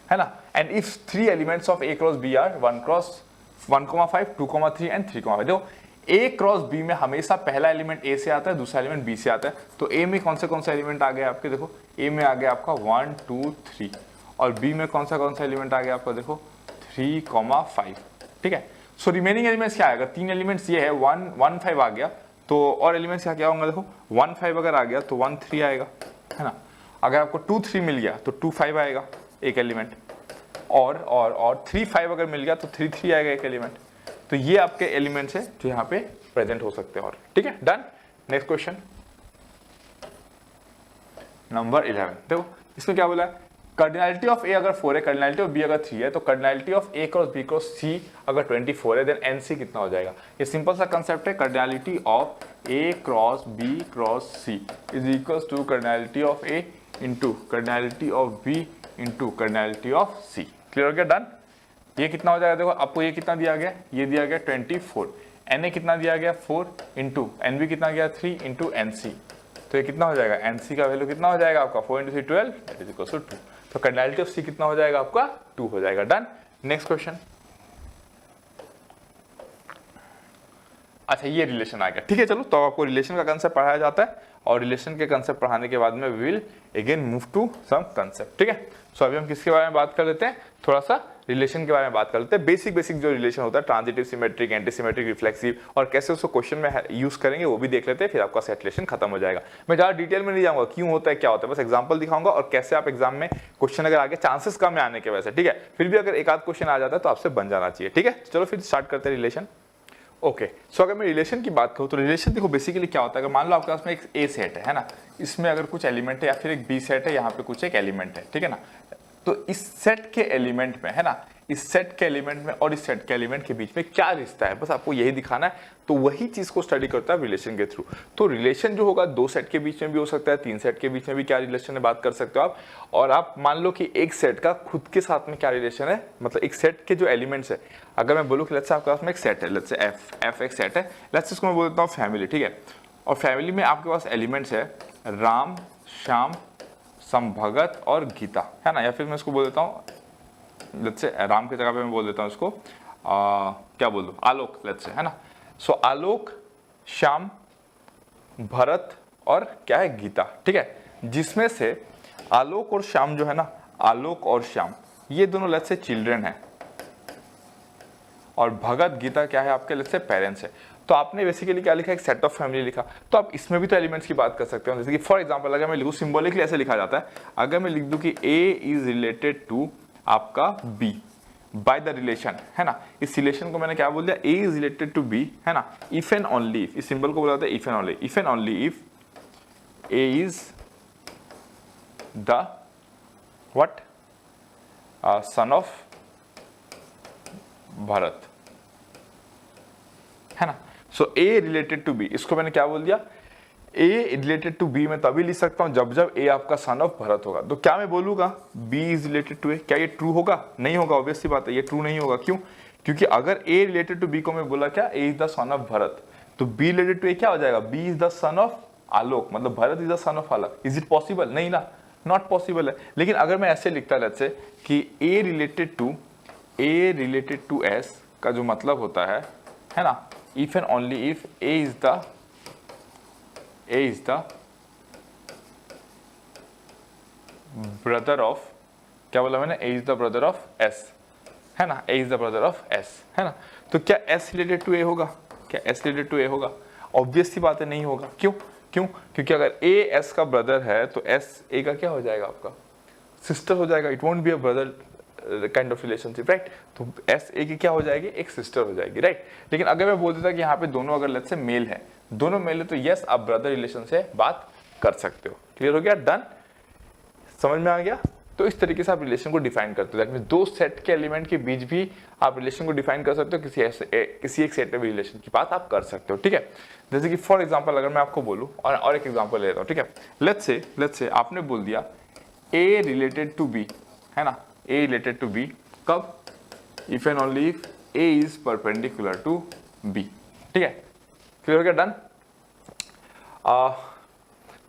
है ना। And if 3 elements of A cross B are 1,5 2,3 and 3,5। देखो A क्रॉस B में हमेशा पहला एलिमेंट A से आता है, दूसरा एलिमेंट B से आता है। तो A में कौन सा एलिमेंट आ गया आपके, देखो A में आ गया आपका 1 2 3, और B में कौन सा एलिमेंट आ गया आपका, देखो 3,5। ठीक है, सो रिमेनिंग एलिमेंट्स क्या आएगा, 3 एलिमेंट्स ये है, 1 1 5 आ गया, तो और एलिमेंट्स क्या होंगे, देखो 1 5 अगर आ गया तो 1 3 आएगा, है ना। अगर आपको 2 3 मिल गया तो 2 5 आएगा एक एलिमेंट, और 3 5 अगर मिल गया तो 3 3 आएगा एक एलिमेंट। तो ये आपके एलिमेंट्स है जो यहाँ पे प्रेजेंट हो सकते हैं। और ठीक है, डन। Next question number 11। देखो इसमें क्या बोला है, कार्डिनलिटी ऑफ ए अगर 4 है, कार्डिनलिटी ऑफ बी अगर 3 है, तो cardinality of A cross B cross C अगर 24 है, देन एनसी कितना हो जाएगा? ये सिंपल सा कंसेप्ट है, cardinality of A cross B cross C is equals to cardinality of A into cardinality of B into cardinality of C. Clear हो गया? डन। ये कितना हो जाएगा? देखो आपको ये कितना दिया गया, ये दिया गया 24, एन ए कितना दिया गया 4 इंटू एन बी कितना गया 3 इंटू एन सी, तो ये कितना हो जाएगा? एन सी का वैल्यू कितना हो जाएगा आपका 4 into 3 12, that is equals to 2। तो कार्डिनलिटी ऑफ सी कितना हो जाएगा आपका? 2 हो जाएगा। डन। Next question. अच्छा ये रिलेशन आ गया, ठीक है। चलो तो आपको रिलेशन का कंसेप्ट पढ़ाया जाता है और रिलेशन के कंसेप्ट पढ़ाने के बाद में we will again move to some concept, ठीक है। सो अभी हम किसके बारे में बात कर लेते हैं? थोड़ा सा रिलेशन के बारे में बात कर लेते हैं। बेसिक जो रिलेशन होता है, transitive, symmetric, anti symmetric, reflexive, और कैसे उसको क्वेश्चन में यूज करेंगे वो भी देख लेते हैं, फिर आपका सेट रिलेशन खत्म हो जाएगा। मैं ज्यादा डिटेल में नहीं जाऊंगा क्यों होता है क्या होता है, बस एग्जांपल दिखाऊंगा और कैसे आप एग्जाम में क्वेश्चन अगर आगे चांसेस कम है आने के वजह से, ठीक है, फिर भी अगर एक आध क्वेश्चन आ जाता है तो आपसे बन जाना चाहिए, ठीक है। चलो फिर स्टार्ट करते हैं रिलेशन। ओके सो अगर मैं रिलेशन की बात करूँ तो रिलेशन देखो बेसिकली क्या होता है, अगर मान लो आपके पास में एक ए सेट है ना, इसमें अगर कुछ एलिमेंट है या फिर एक बी सेट है, यहाँ पे कुछ एक एलिमेंट है, ठीक है ना, तो इस सेट के एलिमेंट में है ना, इस सेट के एलिमेंट में और इस सेट के एलिमेंट के बीच में क्या रिश्ता है, बस आपको यही दिखाना है। तो वही चीज को स्टडी करता है रिलेशन के थ्रू। तो रिलेशन जो होगा 2 सेट के बीच में भी हो सकता है, 3 सेट के बीच में भी क्या रिलेशन है बात कर सकते हो आप। और आप मान लो कि एक सेट का खुद के साथ में क्या रिलेशन है, मतलब एक सेट के जो एलिमेंट्स है, अगर मैं बोलूँ कि लेट्स से आपके पास में एक सेट है, लेट्स से एफ एक सेट है, लेट्स से इसको मैं बोल देता हूँ फैमिली, ठीक है। और फैमिली में आपके पास एलिमेंट्स है राम, श्याम, संभगत और गीता, है ना, या फिर मैं इसको बोल देता हूँ लेट्स से राम की जगह पे मैं बोल देता हूँ इसको क्या बोल दूँ, आलोक, लेट्स से, है ना। सो आलोक, श्याम, भरत और क्या है गीता, ठीक है। जिसमें से आलोक और श्याम जो है ना, आलोक और श्याम ये दोनों लेट्स से चिल्ड्रन है और भगत गीता क्या है आपके लेट्स से पेरेंट्स है। तो आपने बेसिकली क्या लिखा, एक सेट ऑफ फैमिली लिखा। तो आप इसमें भी तो एलिमेंट्स की बात कर सकते हो, जैसे कि फॉर एग्जांपल अगर मैं लिखूं सिंबॉलिकली ऐसे लिखा जाता है, अगर मैं लिख दूं कि ए इज रिलेटेड टू आपका बी बाय द रिलेशन, है ना, इस रिलेशन को मैंने क्या बोल दिया, ए इज रिलेटेड टू बी, है ना, इफ एंड ओनली इफ, इस सिंबल को बोला जाता है if and only if A is the what sun of Bharat, है ना। सो ए रिलेटेड टू बी, इसको मैंने क्या बोल दिया, ए रिलेटेड टू बी मैं तभी लिख सकता हूं जब जब ए आपका सन ऑफ भरत होगा। तो क्या मैं बोलूंगा B is related to A, क्या ये ट्रू होगा? नहीं होगा, ऑब्वियस सी बात है, ये ट्रू नहीं होगा। क्यों? क्योंकि अगर ए रिलेटेड टू बी को मैं बोला क्या, A is the son of Bharat, तो बी रिलेटेड टू ए क्या हो जाएगा, B is the son of Alok, मतलब Bharat is the son of Alok. Is it possible? नहीं ना, नॉट पॉसिबल है। लेकिन अगर मैं ऐसे लिखता लेट्स से कि ए रिलेटेड टू एस का जो मतलब होता है ना, if and only if A is the brother of, क्या बोला मैंने, A is the brother of S, है ना, A is the brother of S, है ना। तो क्या एस रिलेटेड टू ए होगा? क्या एस रिलेटेड टू ए होगा? ऑब्वियस सी बात है, नहीं होगा। क्यों? क्योंकि अगर ए एस का ब्रदर है तो एस ए का क्या हो जाएगा, आपका सिस्टर हो जाएगा। It won't be a brother kind of relationship, right. तो एस ए की क्या हो जाएगी, एक सिस्टर हो जाएगी, राइट। लेकिन अगर मैं बोल देता कि यहाँ पे दोनों अगर लेट्स से मेल है, दोनों मेल है, तो यस आप ब्रदर रिलेशन से बात कर सकते हो। क्लियर हो गया? डन, समझ में आ गया। तो इस तरीके से आप रिलेशन को डिफाइन करते हो, दैट मींस 2 सेट के एलिमेंट के बीच भी आप रिलेशन को डिफाइन कर सकते हो, किसी एक सेट में भी रिलेशन की बात आप कर सकते हो, ठीक है। जैसे कि फॉर एग्जांपल अगर मैं आपको बोलूं और एक एग्जांपल ले लेता हूं, ठीक है। लेट्स से आपने बोल दिया ए रिलेटेड टू बी, है ना, ए रिलेटेड टू बी कब, if and only if A is perpendicular to B, ठीक है। क्लियर हो गया? डन।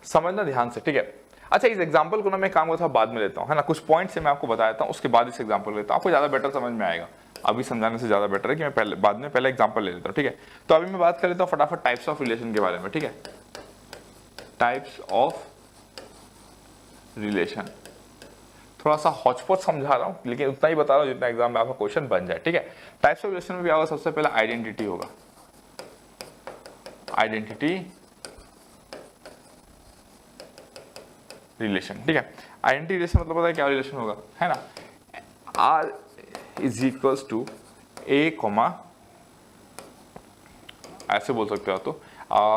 समझना ध्यान से, ठीक है। अच्छा इस एग्जांपल को ना मैं काम करता हूं बाद में लेता हूं, है ना, कुछ पॉइंट्स से मैं आपको बता देता हूं, उसके बाद इस एग्जांपल लेता हूं, आपको ज्यादा बेटर समझ में आएगा। अभी समझाने से ज्यादा बेटर है कि मैं बाद में पहले एग्जांपल ले लेता हूं, ठीक है। तो अभी मैं बात कर लेता हूं फटाफट टाइप्स ऑफ रिलेशन के बारे में, ठीक है। टाइप्स ऑफ रिलेशन, थोड़ा सा हॉचपॉच समझा रहा हूं लेकिन उतना ही बता रहा हूं जितना एग्जाम में आपका क्वेश्चन बन जाए, ठीक है। टाइप्स ऑफ रिलेशन में क्या होगा, सबसे पहले आइडेंटिटी होगा, आइडेंटिटी रिलेशन, ठीक है। आइडेंटिटी रिलेशन मतलब पता है क्या रिलेशन होगा, है ना, R is equals to A comma, ऐसे बोल सकते हो। तो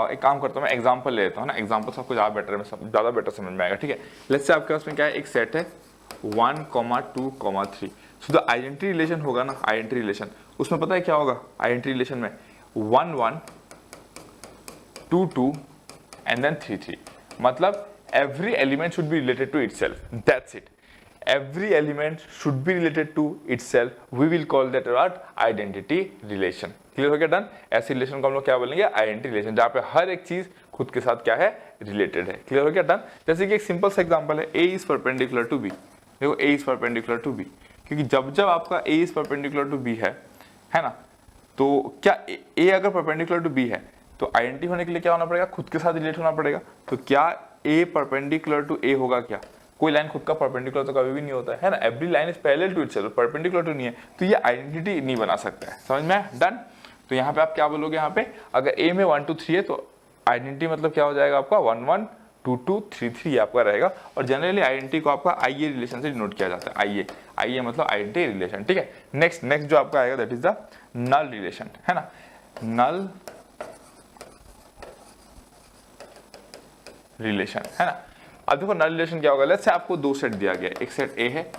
एक काम करता हूँ मैं एग्जांपल ले लेता हूँ ना, एग्जांपल आपको ज्यादा बेटर समझ में आएगा, ठीक है। लेट्स से आपके पास में क्या है, एक सेट है 1,2,3। सो द आइडेंटिटी रिलेशन होगा ना, आइडेंटिटी रिलेशन, उसमें पता है क्या होगा आइडेंटिटी रिलेशन में 1 1 2 2 एंड देन 3 3। मतलब every element should be related to itself, that's it, every element should be related to itself, we will call that what identity relation। Clear हो गया, डन। ऐसे रिलेशन को हम लोग क्या बोलेंगे, आइडेंटिटी रिलेशन, जहाँ पे हर एक चीज खुद के साथ क्या है, रिलेटेड है। क्लियर हो गया, डन। जैसे कि एक सिंपल सा एग्जांपल है, a is perpendicular to b। देखो a is perpendicular to b, क्योंकि जब जब आपका a is perpendicular to b है ना, तो क्या a अगर परपेंडिकुलर टू b है तो आइडेंटिटी होने के लिए क्या होना पड़ेगा, खुद के साथ रिलेट होना पड़ेगा। तो क्या a परपेंडिकुलर टू a होगा क्या, कोई लाइन खुद का परपेंडिकुलर तो कभी भी नहीं होता है ना, every line is parallel to itself, perpendicular to नहीं है, तो ये आइडेंटिटी नहीं बना सकता है, समझ में, डन। तो यहाँ पे आप क्या बोलोगे, यहाँ पे अगर a में 1 2 3 है तो आइडेंटिटी मतलब क्या हो जाएगा आपका 1 1 2 2 3 3 ये आपका रहेगा। और जनरली आइडेंटिटी को आपका आईए रिलेशन से डिनोट किया जाता है, आईए मतलब आइडेंटिटी रिलेशन, ठीक है। नेक्स्ट जो आपका आएगा that is the null relation, है ना, नल रिलेशन, है ना। अब देखो नल रिलेशन क्या होगा, लेट्स से आपको दो सेट दिया गया है, एक सेट ए है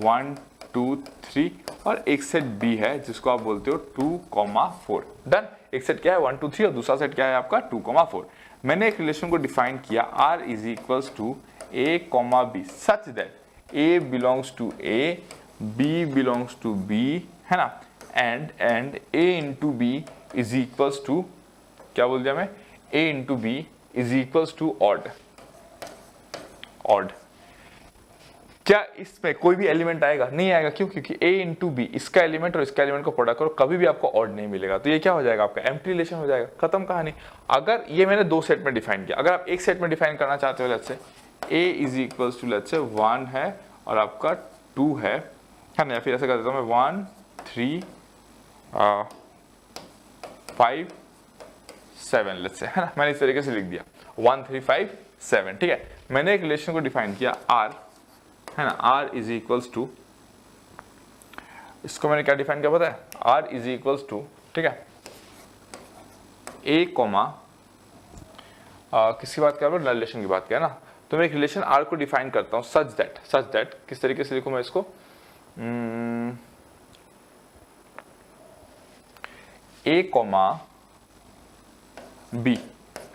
1 2 3 और एक सेट बी है जिसको आप बोलते हो 2,4, डन। एक सेट क्या है 1 2 3 और दूसरा सेट क्या है आपका 2,4। मैंने एक रिलेशन को डिफाइन किया r is equals to a, b such that a belongs to a, b belongs to b, है ना, and a into b is equals to, क्या बोल दिया मैं, a into b is equals to odd. क्या इसमें कोई भी एलिमेंट आएगा, नहीं आएगा, क्यों, क्योंकि a इंटू बी, इसका एलिमेंट और इसका एलिमेंट को प्रोडक्ट करो, कभी भी आपको ऑड नहीं मिलेगा, तो ये क्या हो जाएगा आपका एम्प्टी रिलेशन हो जाएगा, खत्म कहानी। अगर ये मैंने दो सेट में डिफाइन किया, अगर आप एक सेट में डिफाइन करना चाहते हो, let's say a is equals to let's say 1 है और आपका 2 है ना, या फिर ऐसे कर देता हूं मैं 1 3 5 7 लेट्स से, है ना, मैंने इस तरीके से लिख दिया 1 3 5 7, ठीक है। मैंने एक रिलेशन को डिफाइन किया r, है ना, r इज इक्वल्स टू, इसको मैंने क्या डिफाइन किया पता है, r इज इक्वल्स टू, ठीक है, a कॉमा किसकी बात कर रहा हूँ, नल रिलेशन की बात किया ना, तो मैं एक रिलेशन r को डिफाइन करता हूँ सच दैट किस तरीके से लिखूं मैं इसको, a कॉमा b,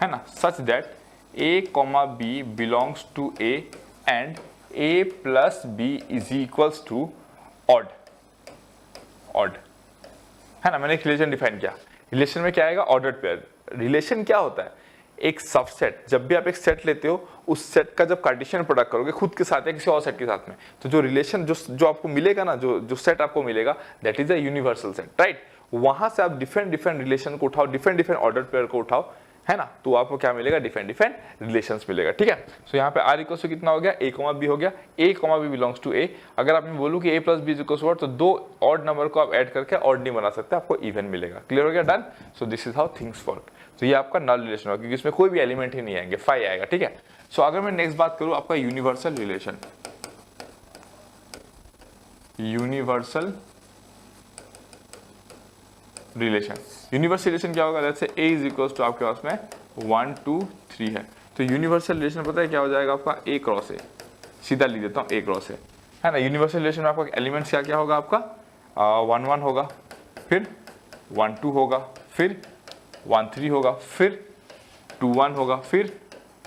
है ना, such that a comma b belongs to a and a plus b is equals to odd, है ना। मैंने एक रिलेशन डिफाइन किया, रिलेशन में क्या आएगा, ऑर्डर्ड पेयर। रिलेशन क्या होता है, एक सबसेट, जब भी आप एक सेट लेते हो उस सेट का जब कार्टेशियन प्रोडक्ट करोगे खुद के साथ या किसी और सेट के साथ में, तो जो रिलेशन जो आपको मिलेगा ना, जो सेट आपको मिलेगा that is a universal set, right. वहां से आप डिफरेंट रिलेशन को उठाओ, डिफरेंट ऑर्डर पेयर को उठाओ, है ना, तो आपको क्या मिलेगा, डिफरेंट रिलेशंस मिलेगा, ठीक है। सो यहाँ पे r इक्वल्स टू कितना हो गया, a कॉमा b हो गया, a comma b belongs to a। अगर आप मैं बोलूं कि a plus b equals to, तो दो ऑड नंबर को आप ऐड करके ऑड नहीं बना सकते, आपको इवन मिलेगा। क्लियर हो गया, done. So this is how things work. तो ये आपका नल रिलेशन होगा, क्योंकि इसमें कोई भी एलिमेंट ही नहीं आएंगे, 5 आएगा, ठीक है। सो अगर मैं नेक्स्ट बात करूं आपका यूनिवर्सल रिलेशन, यूनिवर्सल रिलेशन क्या होगा, जैसे a इज इक्वल्स टू आपके पास में 1 2 3 है, तो यूनिवर्सल रिलेशन पता है क्या हो जाएगा आपका, a क्रॉस a, सीधा लिख देता हूँ a क्रॉस a, है ना। यूनिवर्सल रिलेशन में आपका एलिमेंट क्या होगा आपका 1 1 होगा, फिर 1 2 होगा, फिर 1 3 होगा, फिर 2 1 होगा, फिर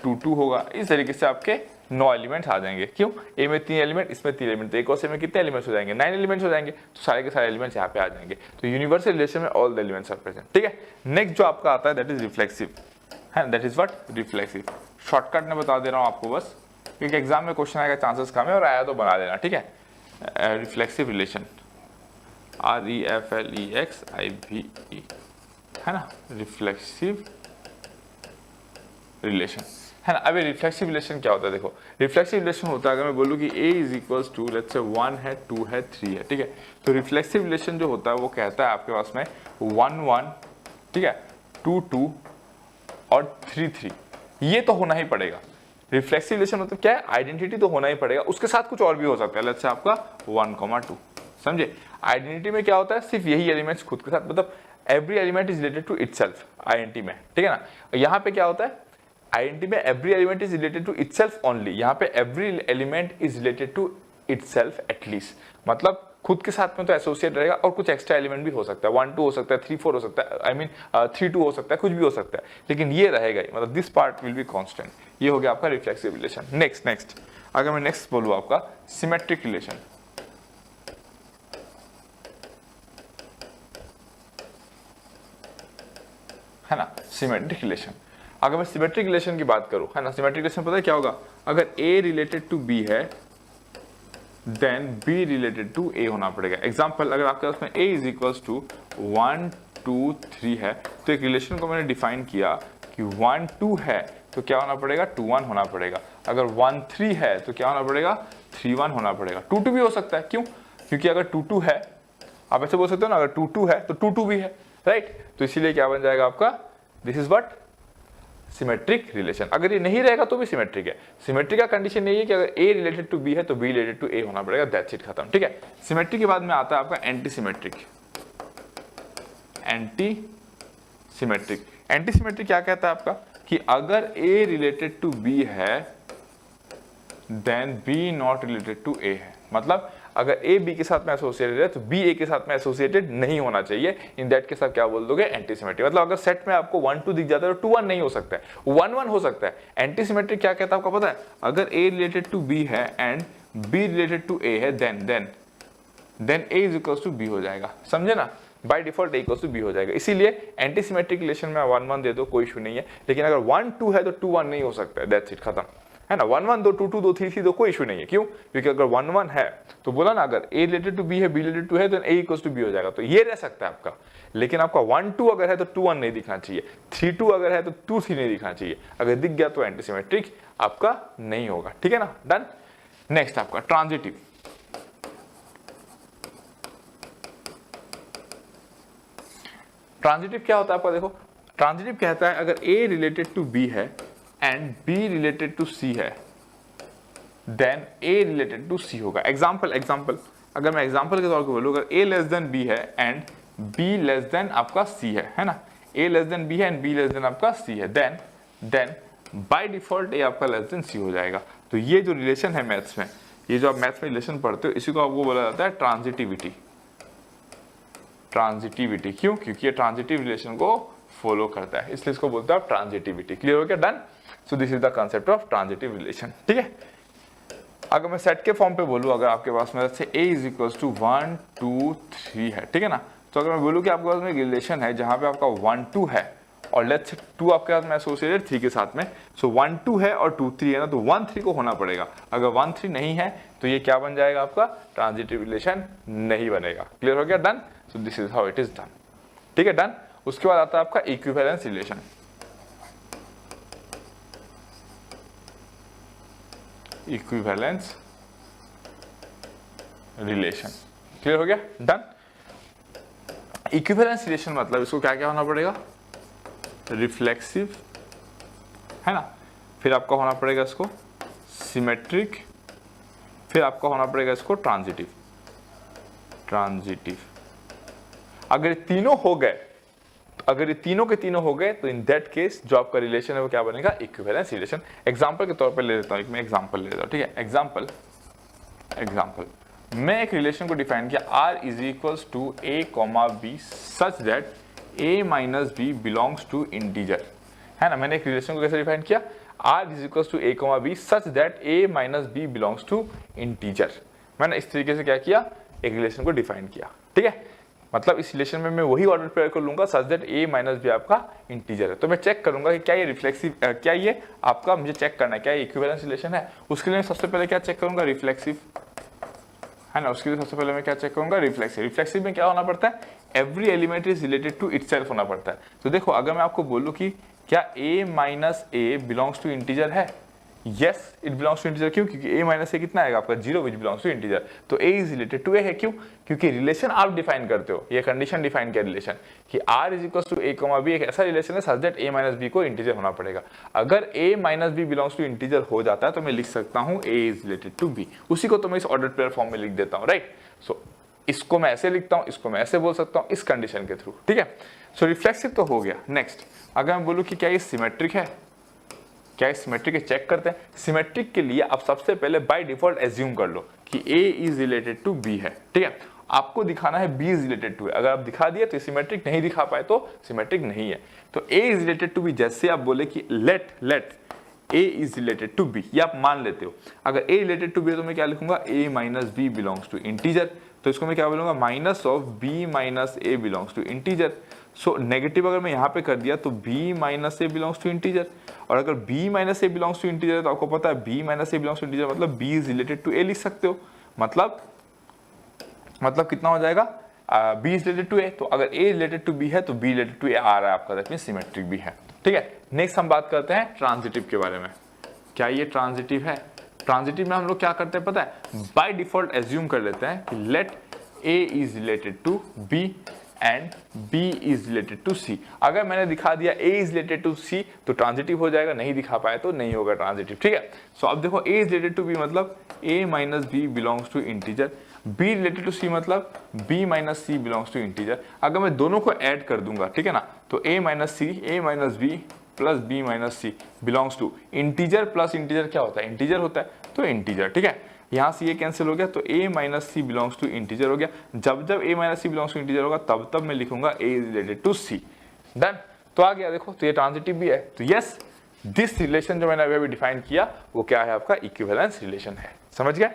2 2 होगा। इस तरीके से आपके 9 एलिमेंट्स आ जाएंगे। क्यों, ए में 3 एलिमेंट, इसमें 3 एलिमेंट, तो एक और से में कितने एलिमेंट्स हो जाएंगे, 9 एलिमेंट्स हो जाएंगे। तो सारे के सारे एलिमेंट्स यहाँ पे आ जाएंगे। तो यूनिवर्सल रिलेशन में all the elements are present, ठीक है। नेक्स्ट जो आपका आता है दैट इज रिफ्लेक्सिव, है, that is what, reflexive. Shortcut में बता दे रहा हूँ आपको बस, क्योंकि एग्जाम में क्वेश्चन आएगा चांसेस कम है, और आया तो बना देना, ठीक है। रिफ्लेक्सिव रिलेशन, REFLEXIVE, है ना, रिफ्लेक्सिव रिलेशन, है ना। अभी रिफ्लेक्सिव रिलेशन क्या होता है, देखो रिफ्लेक्सिव रिलेशन होता है, अगर मैं बोलूँ कि a is equals to let's say 1 है, 2 है, 3 है, ठीक है। तो रिफ्लेक्सिव रिलेशन जो होता है वो कहता है आपके पास में 1 1, ठीक है, 2 2 और 3 3, ये तो होना ही पड़ेगा। रिफ्लेक्सिव रिलेशन मतलब क्या है, आइडेंटिटी तो होना ही पड़ेगा, उसके साथ कुछ और भी हो सकता है, लेट्स से आपका 1 2, समझे। आइडेंटिटी में क्या होता है, सिर्फ यही एलिमेंट्स खुद के साथ, मतलब every element is related to itself identity में, ठीक है ना। यहाँ पे क्या होता है, आइडेंटिटी में every element is related to itself only, यहाँ पे every element is related to itself at least, मतलब खुद के साथ में तो एसोसिएट रहेगा और कुछ एक्स्ट्रा एलिमेंट भी हो सकता है, 1 2 हो सकता है, 3 4 हो सकता है, आई मीन 3 2 हो सकता है, कुछ भी हो सकता है, लेकिन ये रहेगा ही, मतलब this part will be constant. ये हो गया आपका रिफ्लेक्सिव रिलेशन। नेक्स्ट अगर मैं नेक्स्ट बोलूँ आपका सिमेट्रिक रिलेशन, है ना, सिमेट्रिक रिलेशन। अगर मैं सिमेट्रिक रिलेशन की बात करूं, है ना, सिमेट्रिक रिलेशन पता है क्या होगा, अगर A रिलेटेड टू B है then B related to A होना पड़ेगा। एग्जांपल, अगर आपके पास में A इज इक्वल्स टू 1 2 3 है, तो एक रिलेशन को मैंने डिफाइन किया कि 1 2 है तो क्या होना पड़ेगा, 2 1 होना पड़ेगा। अगर 1 3 है तो क्या होना पड़ेगा, 3 1 होना पड़ेगा। 2 2 भी हो सकता है, क्यों, क्योंकि अगर 2 2 है, आप ऐसे बोल सकते हो ना, अगर 2 2 है तो 2 2 भी है, राइट। तो इसीलिए क्या बन जाएगा आपका, this is what, symmetric relation. अगर ये नहीं रहेगा तो भी सिमेट्रिक है। सिमेट्रिक का कंडीशन यही है कि अगर A रिलेटेड टू B है तो B रिलेटेड टू A होना पड़ेगा, दैट्स इट, खत्म, ठीक है। सिमेट्रिक के बाद में आता है आपका एंटी सिमेट्रिक। एंटी सिमेट्रिक क्या कहता है आपका, कि अगर A रिलेटेड टू B है then B not related to A है, मतलब अगर A B के साथ में एसोसिएटेड है तो B A के साथ में एसोसिएटेड नहीं होना चाहिए। इन दैट के साथ क्या बोल दोगे, एंटी सिमेट्रिक। मतलब अगर सेट में आपको 1 2 दिख जाता है तो 2 1 नहीं हो सकता है, 1 1 हो सकता है। एंटी सिमेट्रिक क्या कहता है आपको पता है, अगर A रिलेटेड टू B है and B related to A है then A is equals to B हो जाएगा, समझे ना, by default A equals to B हो जाएगा। इसीलिए एंटी सिमेट्रिक रिलेशन में 1 1 दे दो, कोई इशू नहीं है, लेकिन अगर 1 2 है तो 2 1 नहीं हो सकता है, दैट्स इट, खत्म, है ना। 1 1 2 2 2 2 3 3 दो, कोई इशू नहीं है, क्यों, क्योंकि अगर 1 1 है तो बोला ना, अगर A रिलेटेड टू B है, B रिलेटेड टू है, तो A इक्वल्स टू B हो जाएगा, तो ये रह सकता है आपका। लेकिन आपका 1 2 अगर है तो 2 1 नहीं दिखना चाहिए, 3 2 अगर है तो 2 3 नहीं दिखना चाहिए। अगर दिख गया तो एंटी सिमेट्रिक आपका नहीं होगा, ठीक है ना, डन। नेक्स्ट आपका ट्रांजिटिव। ट्रांजिटिव क्या होता है आपका, देखो, ट्रांजिटिव कहता है अगर A रिलेटेड टू B है and B related to C है then A related to C होगा। एग्जांपल, अगर मैं एग्जांपल के तौर पर बोलूं, अगर A लेस देन B है एंड B लेस देन आपका C है ना, A लेस देन B है एंड B लेस देन आपका C है, देन बाय डिफॉल्ट A आपका लेस देन C हो जाएगा। तो ये जो रिलेशन है मैथ्स में, ये जो आप मैथ्स में रिलेशन पढ़ते हो, इसी को आपको बोला जाता है ट्रांजिटिविटी। क्यों, क्योंकि ये ट्रांजिटिव रिलेशन को फॉलो करता है, इसलिए इसको बोलते हैं आप ट्रांजिटिविटी। क्लियर हो गया, done. So this is the concept of transitive relation, ठीक है। अगर मैं सेट के फॉर्म पे बोलूं, अगर आपके पास में से A इज इक्वल्स टू 1 2 3 है, ठीक है ना, तो अगर मैं बोलूं कि आपके पास में रिलेशन है जहां पे आपका 1 2 है और लेट्स से 2 आपके पास में एसोसिएटेड 3 के साथ में, सो 1 2 है और 2 3 है ना, तो 1 3 को होना पड़ेगा। अगर 1 3 नहीं है तो ये क्या बन जाएगा आपका, ट्रांजिटिव रिलेशन नहीं बनेगा। क्लियर हो गया, done. So this is how it is done, ठीक है, डन। उसके बाद आता है आपका equivalence relation. Equivalence relation, clear हो गया, डन। इक्विवेलेंस रिलेशन मतलब इसको क्या क्या होना पड़ेगा, रिफ्लेक्सिव, है ना, फिर आपका होना पड़ेगा इसको सिमेट्रिक, फिर आपका होना पड़ेगा इसको ट्रांजिटिव। अगर ये तीनों हो गए, अगर ये तीनों के तीनों हो गए तो इन दैट केस जो आपका रिलेशन है वो क्या बनेगा, इक्विवेलेंस रिलेशन। एग्जांपल के तौर पे ले लेता हूं, मैं एग्जांपल ले लेता हूं, ठीक है। एग्जांपल मैं एक रिलेशन को डिफाइन किया, R is equals to A, B such that A minus B belongs to integer, है ना। मैंने एक रिलेशन को कैसे डिफाइन किया, R is equals to A, B such that A minus B belongs to integer. मैंने इस तरीके से क्या किया, एक रिलेशन को डिफाइन किया, ठीक है। मतलब इस रिलेशन में मैं वही ऑर्डर पेयर कर लूंगा सच दैट A माइनस B आपका इंटीजर है। तो मैं चेक करूंगा कि क्या ये रिफ्लेक्सिव, क्या ये आपका, मुझे चेक करना है क्या ये इक्विवेलेंस रिलेशन है। उसके लिए सबसे पहले क्या चेक करूंगा, रिफ्लेक्सिव, है ना। उसके लिए सबसे पहले मैं क्या चेक करूंगा, रिफ्लेक्सिव में क्या होना पड़ता है, every element is related to itself होना पड़ता है। तो देखो, अगर मैं आपको बोलूं कि क्या A minus A belongs to integer है, yes it belongs to integer, क्यों, क्योंकि A माइनस A कितना आएगा आपका 0 विच बिलोंग्स टू इंटीजर, तो A is related to A है, क्यों, क्योंकि रिलेशन आप डिफाइन करते हो, ये कंडीशन डिफाइन किया रिलेशन कि R is equals to A, B एक ऐसा रिलेशन है such that A minus B को इंटीजर होना पड़ेगा। अगर A minus B belongs to integer हो जाता है तो मैं लिख सकता हूं A is related to B, उसी को तो मैं इस ऑर्डर पेयर फॉर्म में लिख देता हूं, राइट। सो इसको मैं ऐसे लिखता हूं, इसको मैं ऐसे बोल सकता हूं, इस कंडीशन के थ्रू, ठीक है। सो रिफ्लेक्सिव तो हो गया। नेक्स्ट, अगर मैं बोलूं कि क्या ये सिमेट्रिक है, क्या सिमेट्रिक है, चेक करते हैं। सिमेट्रिक के लिए आप सबसे पहले बाय डिफॉल्ट एज्यूम कर लो कि A is related to B है, ठीक है। आपको दिखाना है B इज रिलेटेड टू है, अगर आप दिखा दिए तो सिमेट्रिक, नहीं दिखा पाए तो सिमेट्रिक नहीं है। तो A is related to B, जैसे आप बोले कि let A is related to B, ये आप मान लेते हो। अगर A रिलेटेड टू B है तो मैं क्या लिखूंगा, A minus B belongs to integer, तो इसको मैं क्या बोलूंगा, minus of B minus A belongs to integer. So negative अगर मैं यहाँ पे कर दिया तो B minus A belongs to integer, और अगर B minus A belongs to integer तो आपको पता है B minus A belongs to integer मतलब B is related to A लिख सकते हो। मतलब कितना हो जाएगा, B is related to A, तो अगर A रिलेटेड टू B है तो B रिलेटेड टू A आ रहा है आपका, दैट मींस सिमेट्रिक भी है, ठीक है। नेक्स्ट हम बात करते हैं ट्रांजिटिव के बारे में। क्या ये ट्रांजिटिव है? ट्रांजिटिव में हम लोग क्या करते हैं पता है, बाय डिफॉल्ट एज्यूम कर लेते हैं कि let A is related to B and B is related to C। अगर मैंने दिखा दिया A is related to C तो ट्रांजिटिव हो जाएगा, नहीं दिखा पाए तो नहीं होगा ट्रांजिटिव, ठीक है। सो अब देखो A is related to B मतलब A minus B belongs to integer, B related to C मतलब B minus C belongs to integer. अगर मैं दोनों को ऐड कर दूंगा, ठीक है ना, तो A minus C, A minus B plus B minus C belongs to integer, plus integer क्या होता है, इंटीजर होता है, तो इंटीजर, ठीक है। यहाँ से ये कैंसिल हो गया तो A minus C belongs to integer हो गया। जब A minus C belongs to integer होगा तब मैं लिखूंगा A is related to C, done. तो आ गया, देखो तो ये ट्रांजिटिव भी है। तो यस, दिस रिलेशन जो मैंने अभी डिफाइन किया वो क्या है, आपका इक्विवेलेंस रिलेशन है, समझ गए।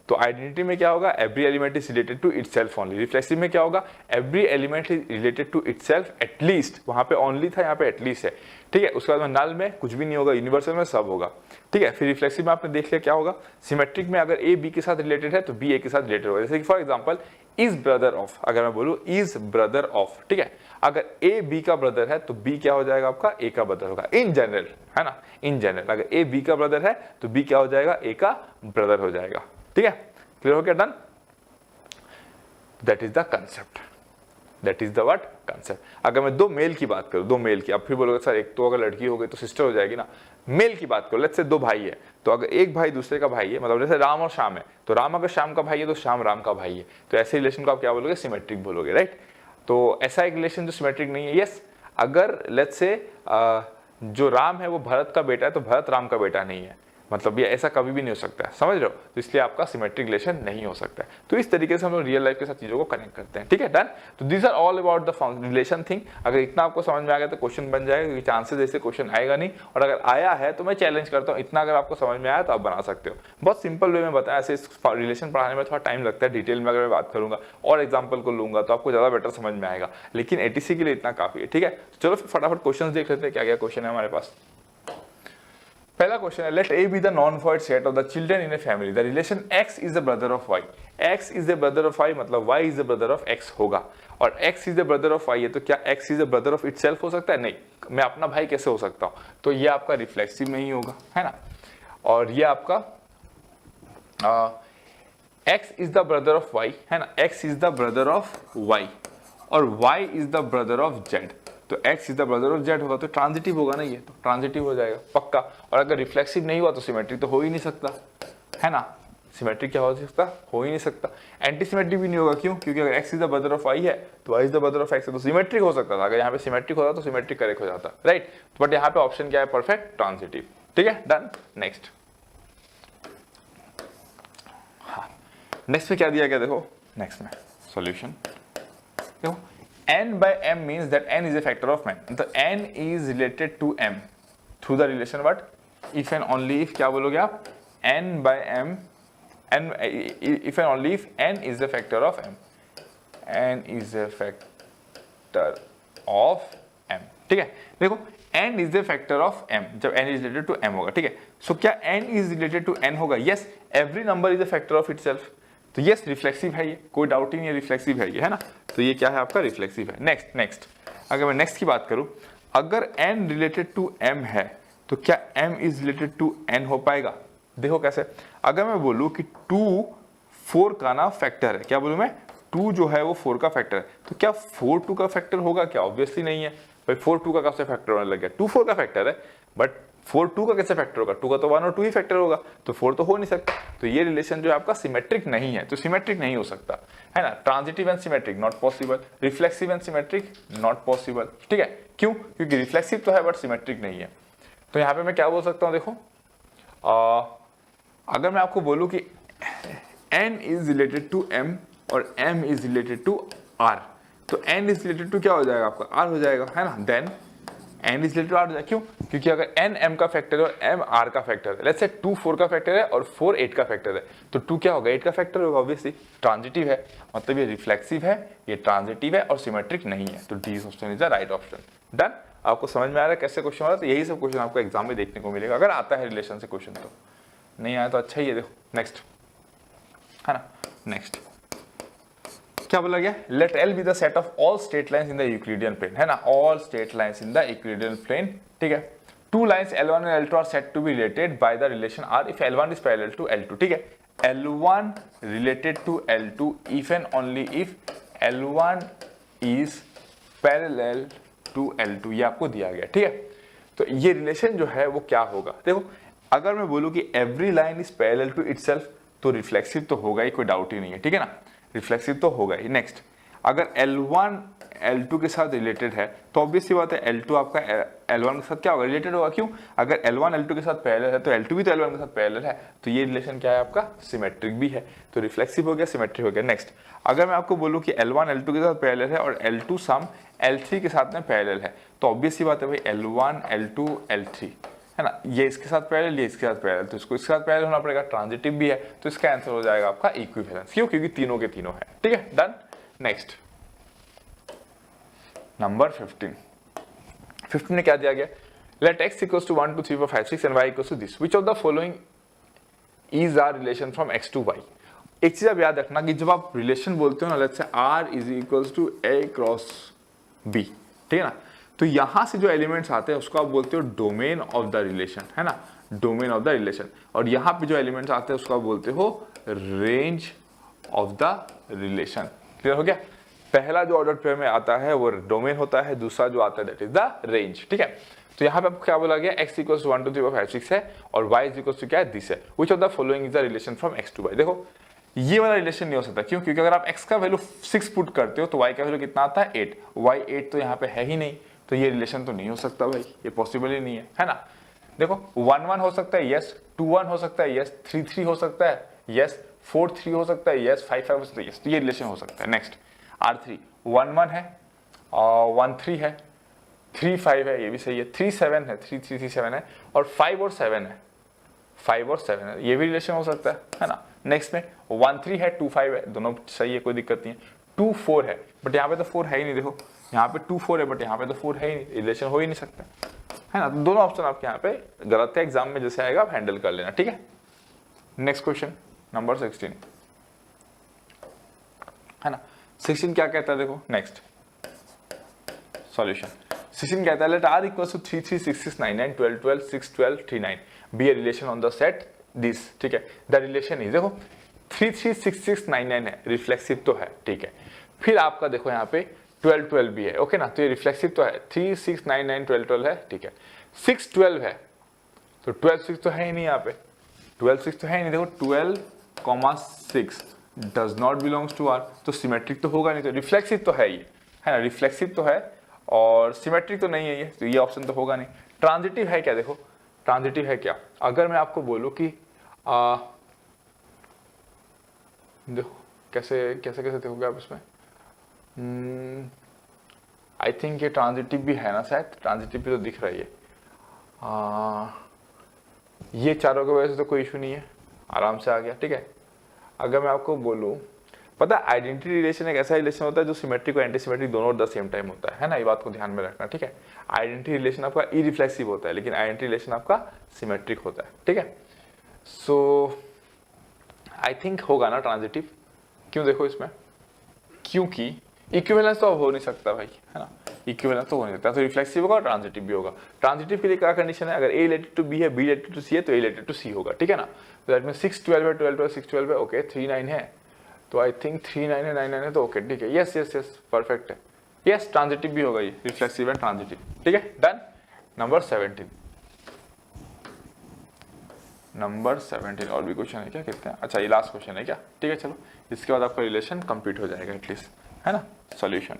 तो आइडेंटिटी में क्या होगा, every element is related to itself only. Reflexive में क्या होगा, every element is related to itself at least, वहां पे ओनली था, यहाँ पे एटलीस्ट है, ठीक है। उसके बाद में नल में कुछ भी नहीं होगा, यूनिवर्सल में सब होगा, ठीक है। फिर रिफ्लेक्सिव में आपने देख लिया क्या होगा, सिमेट्रिक में अगर A B के साथ रिलेटेड है तो B A के साथ रिलेटेड होगा। जैसे कि for example is brother of, अगर मैं बोलूं इज ब्रदर ऑफ, ठीक है, अगर A B का ब्रदर है तो B क्या हो जाएगा, आपका A का ब्रदर होगा, इन जनरल, है ना, इन जनरल। अगर A B का ब्रदर है तो B क्या हो जाएगा, A का ब्रदर हो जाएगा, ठीक है। क्लियर हो गया, done. That is the concept, that is the what concept. अगर मैं दो मेल की बात करूं, दो मेल की, अब फिर बोलोगे सर एक तो अगर लड़की हो गई तो सिस्टर हो जाएगी ना, मेल की बात करो, लेट्स से दो भाई है, तो अगर एक भाई दूसरे का भाई है, मतलब जैसे राम और श्याम है, तो राम अगर श्याम का भाई है तो श्याम राम का भाई है, तो ऐसे रिलेशन को आप क्या बोलोगे, सिमेट्रिक बोलोगे, राइट। तो ऐसा एक रिलेशन जो सिमेट्रिक नहीं है, यस। अगर लेट्स से जो राम है वो भरत का बेटा है तो भरत राम का बेटा नहीं है, मतलब ये ऐसा कभी भी नहीं हो सकता है, समझ रहे हो, तो इसलिए आपका सिमेट्रिक रिलेशन नहीं हो सकता है। तो इस तरीके से हम लोग रियल लाइफ के साथ चीजों को कनेक्ट करते हैं, ठीक है, डन। तो this are all about the relation thing. अगर इतना आपको समझ में आ गया तो क्वेश्चन बन जाएगा, क्योंकि चांसेस ऐसे क्वेश्चन आएगा नहीं, और अगर आया है तो मैं चैलेंज करता हूँ, इतना अगर आपको समझ में आया तो आप बना सकते हो। बहुत सिंपल वे में बताया, ऐसे रिलेशन पढ़ाने में थोड़ा टाइम लगता है, डिटेल में अगर मैं बात करूंगा और एग्जाम्पल को लूंगा तो आपको ज्यादा बेटर समझ में आएगा, लेकिन ATC के लिए इतना काफी है, ठीक है। चलो फिर फटाफट क्वेश्चन देख लेते हैं, क्या क्या क्वेश्चन है हमारे पास। पहला क्वेश्चन है, let A be the non void set of the children in a family, the relation X is the brother of Y। X is the brother of Y मतलब Y is the brother of X होगा, और X is the brother of Y है, तो क्या X is the brother of itself हो सकता है, नहीं। मैं अपना भाई कैसे हो सकता हूं, तो ये आपका रिफ्लेक्सिव में ही होगा, है ना। और ये आपका X is the brother of Y, है ना, X is the brother of Y, और Y is the brother of Z, तो X is the brother of Z होगा, तो ट्रांजिटिव होगा ना, ये तो ट्रांजिटिव हो जाएगा पक्का। और अगर रिफ्लेक्सिव नहीं हुआ तो सिमेट्रिक तो हो ही नहीं सकता, है ना, सिमेट्रिक क्या हो सकता, हो ही नहीं सकता। एंटी सिमेट्रिक भी नहीं होगा, क्यों, क्योंकि अगर X is the brother of Y है तो Y is the brother of X है, तो सिमेट्रिक हो सकता था। अगर यहाँ पे सिमेट्रिक होता तो सिमेट्रिक करेक्ट हो जाता, राइट। बट यहाँ पे ऑप्शन क्या है, परफेक्ट ट्रांजिटिव, ठीक है, डन। नेक्स्ट, हाँ नेक्स्ट में क्या दिया गया, देखो नेक्स्ट में सॉल्यूशन देखो, n by m means that n is a factor of m, तो n is related to m through the relation what, if and only if, क्या बोलोगे आप, n by m, n if and only if n is a factor of m, n is a factor of m, ठीक है। देखो n is a factor of m, जब n is related to m होगा, ठीक है। सो क्या n is related to n होगा, yes, every number is a factor of itself, तो यस रिफ्लेक्सिव है, ये कोई डाउट ही नहीं है, रिफ्लेक्सिव है ये, है ना। तो ये क्या है आपका, रिफ्लेक्सिव है। नेक्स्ट अगर मैं नेक्स्ट की बात करूं, अगर n रिलेटेड टू m है तो क्या m is related to n हो पाएगा। देखो कैसे, अगर मैं बोलूं कि 2 4 का ना फैक्टर है, क्या बोलूं मैं, 2 जो है वो 4 का फैक्टर है, तो क्या 4 2 का फैक्टर होगा क्या, ऑब्वियसली नहीं है भाई, 4 2 का कब से फैक्टर होने लग गया, 2 4 का फैक्टर है, बट 4 2 का कैसे फैक्टर होगा, 2 का तो 1 और 2 ही फैक्टर होगा, तो 4 तो हो नहीं सकता। तो ये रिलेशन जो है आपका सिमेट्रिक नहीं है, तो सिमेट्रिक नहीं हो सकता, है ना। Transitive and symmetric not possible, reflexive and symmetric not possible, ठीक है। क्यों, क्योंकि रिफ्लेक्सिव तो है बट सिमेट्रिक नहीं है। तो यहाँ पे मैं क्या बोल सकता हूँ, देखो अगर मैं आपको बोलूँ कि n is related to m और m is related to r, तो n इज रिलेटेड टू क्या हो जाएगा आपका r हो जाएगा, है ना। Then n is related to r हो जाएगा, क्यों? क्योंकि अगर n m का फैक्टर है और m r का फैक्टर है, लेट्स से 2 4 का फैक्टर है और 4 8 का फैक्टर है, तो 2 क्या होगा, 8 का फैक्टर होगा, ऑब्वियसली ट्रांजिटिव है, मतलब ये रिफ्लेक्सिव है, ये ट्रांजिटिव है और सिमेट्रिक नहीं है, तो D option is the right option. Done. आपको समझ में आ रहा है कैसे क्वेश्चन हो रहा है? तो यही सब क्वेश्चन आपको एग्जाम में देखने को मिलेगा, अगर आता है रिलेशन से क्वेश्चन, तो नहीं आया तो अच्छा ही है। देखो नेक्स्ट, है ना, नेक्स्ट क्या बोला गया, let L be the set of all straight lines in the Euclidean plane, है ना, all straight lines in the Euclidean plane, ठीक है। Two lines L1 and L2 are set to be related by the relation R if L1 is parallel to L2, ठीक है। L1 related to L2 if and only if L1 is parallel to L2, ये आपको दिया गया, ठीक है। तो ये रिलेशन जो है वो क्या होगा, देखो अगर मैं बोलूं कि every line is parallel to itself, तो रिफ्लेक्सिव तो होगा ही, कोई डाउट ही नहीं है, ठीक है ना, रिफ्लेक्सिव तो होगा ही। नेक्स्ट, अगर L1 L2 के साथ रिलेटेड है तो ऑब्वियसली बात है L2 आपका L1 के साथ क्या होगा, रिलेटेड होगा, क्यों? अगर L1 L2 के साथ पैरेलल है तो L2 भी तो L1 के साथ पैरेलल है, तो ये रिलेशन क्या है आपका, सिमेट्रिक भी है, तो रिफ्लेक्सिव हो गया, सिमेट्रिक हो गया। नेक्स्ट, अगर मैं आपको बोलूं कि L1 L2 के साथ पैरेलल है और L2 सम L3 के साथ में पैरेलल है, तो ऑब्वियसली बात है भाई L1 L2 L3, है ना, ये इसके साथ पैरेलल, ये इसके साथ पैरेलल, तो इसको इसके साथ पैरेलल होना पड़ेगा, ट्रांजिटिव भी है, तो इसका आंसर हो जाएगा आपका इक्विवेलेंस, क्यों? क्योंकि तीनों के तीनों है, ठीक है। डन। नेक्स्ट नंबर 15 में क्या दिया गया, let x equals to 1 2 3 4 5 6 and y equals to this, which of the following is are relation from x to y। एक चीज आप याद रखना कि जब आप रिलेशन बोलते हो ना, let's say r is equals to a cross b, ठीक है ना, तो यहां से जो एलिमेंट्स आते हैं उसको आप बोलते हो डोमेन ऑफ द रिलेशन, है ना, डोमेन ऑफ द रिलेशन, और यहां पे जो एलिमेंट्स आते हैं उसको आप बोलते हो range of the relation. Clear हो गया? पहला जो ऑर्डर पेयर में आता है वो डोमेन होता है, दूसरा जो आता है दैट इज द रेंज, ठीक है। तो यहाँ पे आपको क्या बोला गया, x इक्वल्स टू 1 2 3 4 5 6 है और y इज इक्वल्स टू क्या है, दिस है, which of the following is the relation from x to y। देखो ये वाला रिलेशन नहीं हो सकता, क्यों? क्योंकि अगर आप x का वैल्यू 6 पुट करते हो तो y का वैल्यू कितना आता है 8, y 8 तो यहाँ पे है ही नहीं, तो ये रिलेशन तो नहीं हो सकता भाई, ये पॉसिबल ही नहीं है ना। देखो 1 1 हो सकता है, यस, 2 1 हो सकता है, यस, 3 3 हो सकता है, यस, 4 3 हो सकता है, यस, 5 5 हो सकता है, यस, तो ये रिलेशन हो सकता है। नेक्स्ट, R3 1 1 है, 1 3 है, 3 5 है, ये भी सही है, 3 7 है, 3 3 3 7 है, और 5 और 7 है, 5 और 7 है, ये भी रिलेशन हो सकता है ना। नेक्स्ट में 1 3 है, 2 5 है, दोनों सही है, कोई दिक्कत नहीं है। 2 4 है, बट यहाँ पे तो 4 है ही नहीं, देखो यहाँ पे 2 4 है बट यहाँ पे तो 4 है ही नहीं, रिलेशन हो ही नहीं सकता, है ना। दोनों ऑप्शन आपके यहाँ पे गलत है, एग्जाम में जैसे आएगा आप हैंडल कर लेना, ठीक है। नेक्स्ट क्वेश्चन नंबर 16, है ना। 16 क्या कहता है, देखो नेक्स्ट सॉल्यूशन। 16 कहता है late r equals to 3 3 6 6 9 9 12 12 6 12 3 9 be a relation on the set this, ठीक है। द रिलेशन इज, देखो 3 3 6 6 9 9 है, रिफ्लेक्सिव तो है, ठीक है। फिर आपका देखो यहाँ पे 12 12 भी है, ओके ना, तो ये रिफ्लेक्सिव तो है, 3 6 9 9 12 12 है, ठीक है। 6 12 है, तो 12 6 तो है ही नहीं यहाँ पे, 12 6 तो है ही नहीं, देखो 12 6 does not belongs to R, तो सिमेट्रिक तो होगा नहीं, तो रिफ्लेक्सिव तो है ये, है ना, रिफ्लेक्सिव तो है और सिमेट्रिक तो नहीं है ये, तो ये ऑप्शन तो होगा नहीं। ट्रांजिटिव है क्या, देखो ट्रांजिटिव है क्या, अगर मैं आपको बोलूं कि देखो कैसे कैसे कैसे देखोगे आप इसमें, आई थिंक ये ट्रांजिटिव भी है ना, शायद ट्रांजिटिव भी तो दिख रही है, ये चारों की वजह से तो कोई इशू नहीं है, आराम से आ गया, ठीक है। अगर मैं आपको बोलूं, पता है आइडेंटिटी रिलेशन एक ऐसा रिलेशन होता है जो सिमेट्रिक और एंटी सिमेट्रिक दोनों द सेम टाइम होता है ना, ये बात को ध्यान में रखना, ठीक है। आइडेंटिटी रिलेशन आपका इरिफ्लेक्सिव होता है लेकिन आइडेंटिटी रिलेशन आपका सिमेट्रिक होता है, ठीक है। सो आई थिंक होगा ना ट्रांजिटिव, क्यों? देखो इसमें, क्योंकि इक्विवेलेंस तो हो नहीं सकता भाई, है ना, इक्विवेलेंस तो हो नहीं सकता, तो रिफ्लेक्सिव होगा और ट्रांजिटिव भी होगा। ट्रांजिटिव के लिए क्या कंडीशन है, अगर ए रिलेटेड टू बी है, बी रिलेटेड टू सी है, तो ए रिलेटेड टू सी होगा, ठीक है ना। तो दैट मीन 6 12 है, 12 12 6 12 है, ओके 3 9 है, तो आई थिंक 3 9 है, 9 9 है, तो ओके ठीक है, यस यस यस परफेक्ट है, यस ट्रांजिटिव भी होगा ये, रिफ्लेक्सिव एंड ट्रांजिटिव, ठीक है। डन। नंबर 17, नंबर 17 और भी क्वेश्चन है क्या, कितने? अच्छा ये लास्ट क्वेश्चन है क्या, ठीक है चलो, इसके बाद आपका रिलेशन कंप्लीट हो जाएगा एटलीस्ट, है ना। सॉल्यूशन,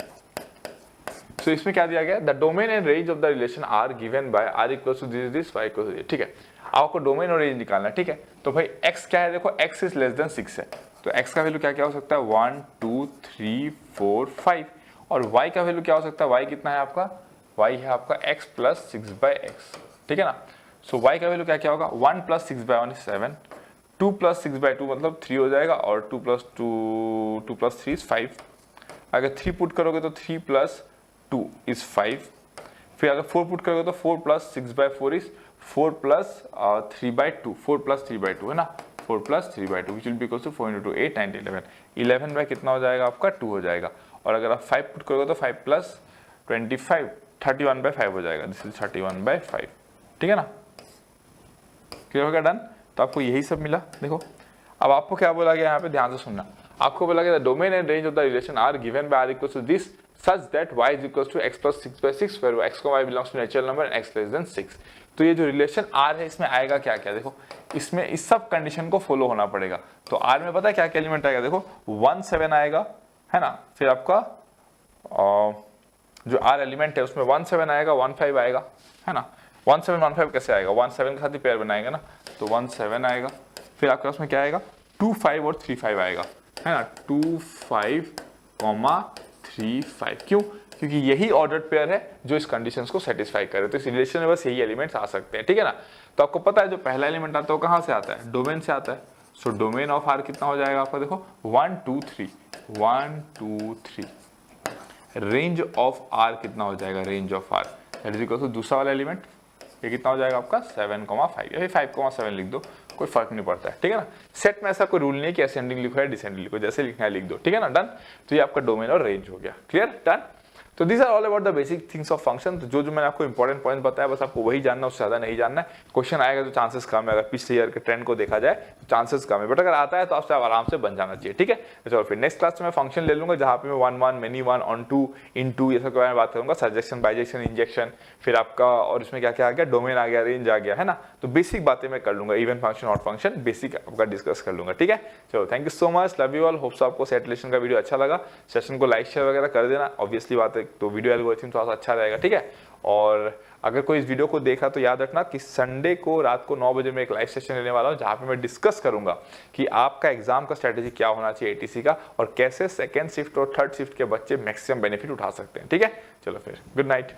सो इसमें क्या दिया गया, the domain and range of the relation R given by R equals to this Y equals to this, ठीक है। आपको डोमेन और रेंज निकालना है, ठीक है। तो भाई x क्या है, देखो x इज लेस देन 6 है, तो x का वैल्यू क्या क्या हो सकता है 1 2 3 4 5, और y का वैल्यू क्या हो सकता है, y कितना है आपका, y है आपका x प्लस 6/x, ठीक है ना। सो y का वैल्यू क्या क्या होगा, 1 प्लस 6/1 इज 7, 2 प्लस 6/2 मतलब 3 हो जाएगा, और 2 प्लस 3 इज 5। अगर 3 पुट करोगे तो 3 प्लस 2 इज 5, फिर अगर 4 पुट करोगे तो 4 प्लस 6/4 इज 4 प्लस 3/2, 4 प्लस 3/2 है ना, 4 plus 3/2 which will be equal to 4 into 8 9 11, 11 by कितना हो जाएगा आपका 2 हो जाएगा, और अगर आप 5 पुट करोगे तो 5 प्लस 25 31/5 हो जाएगा, दिस इज 31/5, ठीक है ना। क्लियर हो गया, डन। तो आपको यही सब मिला। देखो अब आपको क्या बोला गया यहाँ पे, ध्यान से सुनना। आपको बोला गया domain and range of the relation R given by R equals to this such that y is equals to x plus 6/6 where x, y belongs to natural number and x less than 6। तो ये जो रिलेशन r है इसमें आएगा क्या क्या, देखो इसमें इस सब कंडीशन को फॉलो होना पड़ेगा। तो r में पता है क्या क्या एलिमेंट आएगा, देखो 1 7 आएगा है ना, फिर आपका जो r एलिमेंट है उसमें 1 7 आएगा, 1 5 आएगा है ना। 1 7 1 5 कैसे आएगा, 1 7 के साथ ही पेयर बनाएगा ना, तो 1 7 आएगा, फिर आपके उसमें क्या आएगा 2 5 और 3 5 आएगा है ना, 2 5 3 5, क्यों, क्योंकि यही ऑर्डर्ड पेयर है जो इस कंडीशंस को सेटिस्फाई करे। तो इस रिलेशन में बस यही एलिमेंट्स आ सकते हैं, ठीक है ना। तो आपको पता है जो पहला एलिमेंट आता है वो कहाँ से आता है, डोमेन से आता है। सो डोमेन ऑफ आर कितना हो जाएगा आपका, देखो 1 2 3 1 2 3, रेंज ऑफ आर कितना हो जाएगा, range of R that is equal to दूसरा वाला एलिमेंट, ये कितना हो जाएगा आपका 7,5 या 5,7 लिख दो, कोई फर्क नहीं पड़ता है, ठीक है ना। सेट में ऐसा कोई रूल नहीं है कि असेंडिंग लिखो या डिसेंडिंग लिखो, जैसे लिखना है लिख दो, ठीक है ना, डन। तो ये आपका डोमेन और रेंज हो गया, क्लियर, डन। तो this are all about the basic things of function. तो जो मैंने आपको इंपॉर्टेंट पॉइंट बताया बस आपको वही जानना, उससे ज्यादा नहीं जानना है। क्वेश्चन आएगा तो चांसेस कम है, अगर पिछले ईयर के ट्रेंड को देखा जाए तो चांसेस कम है, बट अगर आता है तो आपसे आराम से बन जाना चाहिए, ठीक है। तो चलो फिर नेक्स्ट क्लास में मैं फंक्शन ले लूंगा जहाँ पे मैं 1 1 मेनी 1 ऑन 2 इन 2 ये सब के बारे में बात करूंगा, सजेक्शन बाइजेक्शन इंजेक्शन, फिर आपका और इसमें क्या क्या आ गया, डोमेन आ गया, रेंज आ गया है ना। तो बेसिक बातें मैं कर लूंगा, even function odd function basic आपका डिस्कस कर लूंगा, ठीक है। चलो thank you so much, love you all, hopes आपको सेट रिलेशन का वीडियो अच्छा लगा। सेशन को लाइक शेयर वगैरह कर देना, ऑब्वियसली बात है, तो वीडियो एल्गोरिथम थोड़ा सा अच्छा रहेगा, ठीक है। और अगर कोई इस वीडियो को देखा तो याद रखना कि संडे को रात को 9 बजे मैं एक लाइव सेशन लेने वाला हूं जहां पे मैं डिस्कस करूंगा कि आपका एग्जाम का स्ट्रेटेजी क्या होना चाहिए एटीसी का, और कैसे सेकंड शिफ्ट और थर्ड शिफ्ट के बच्चे मैक्सिमम बेनिफिट उठा सकते हैं, ठीक है। चलो फिर गुड नाइट।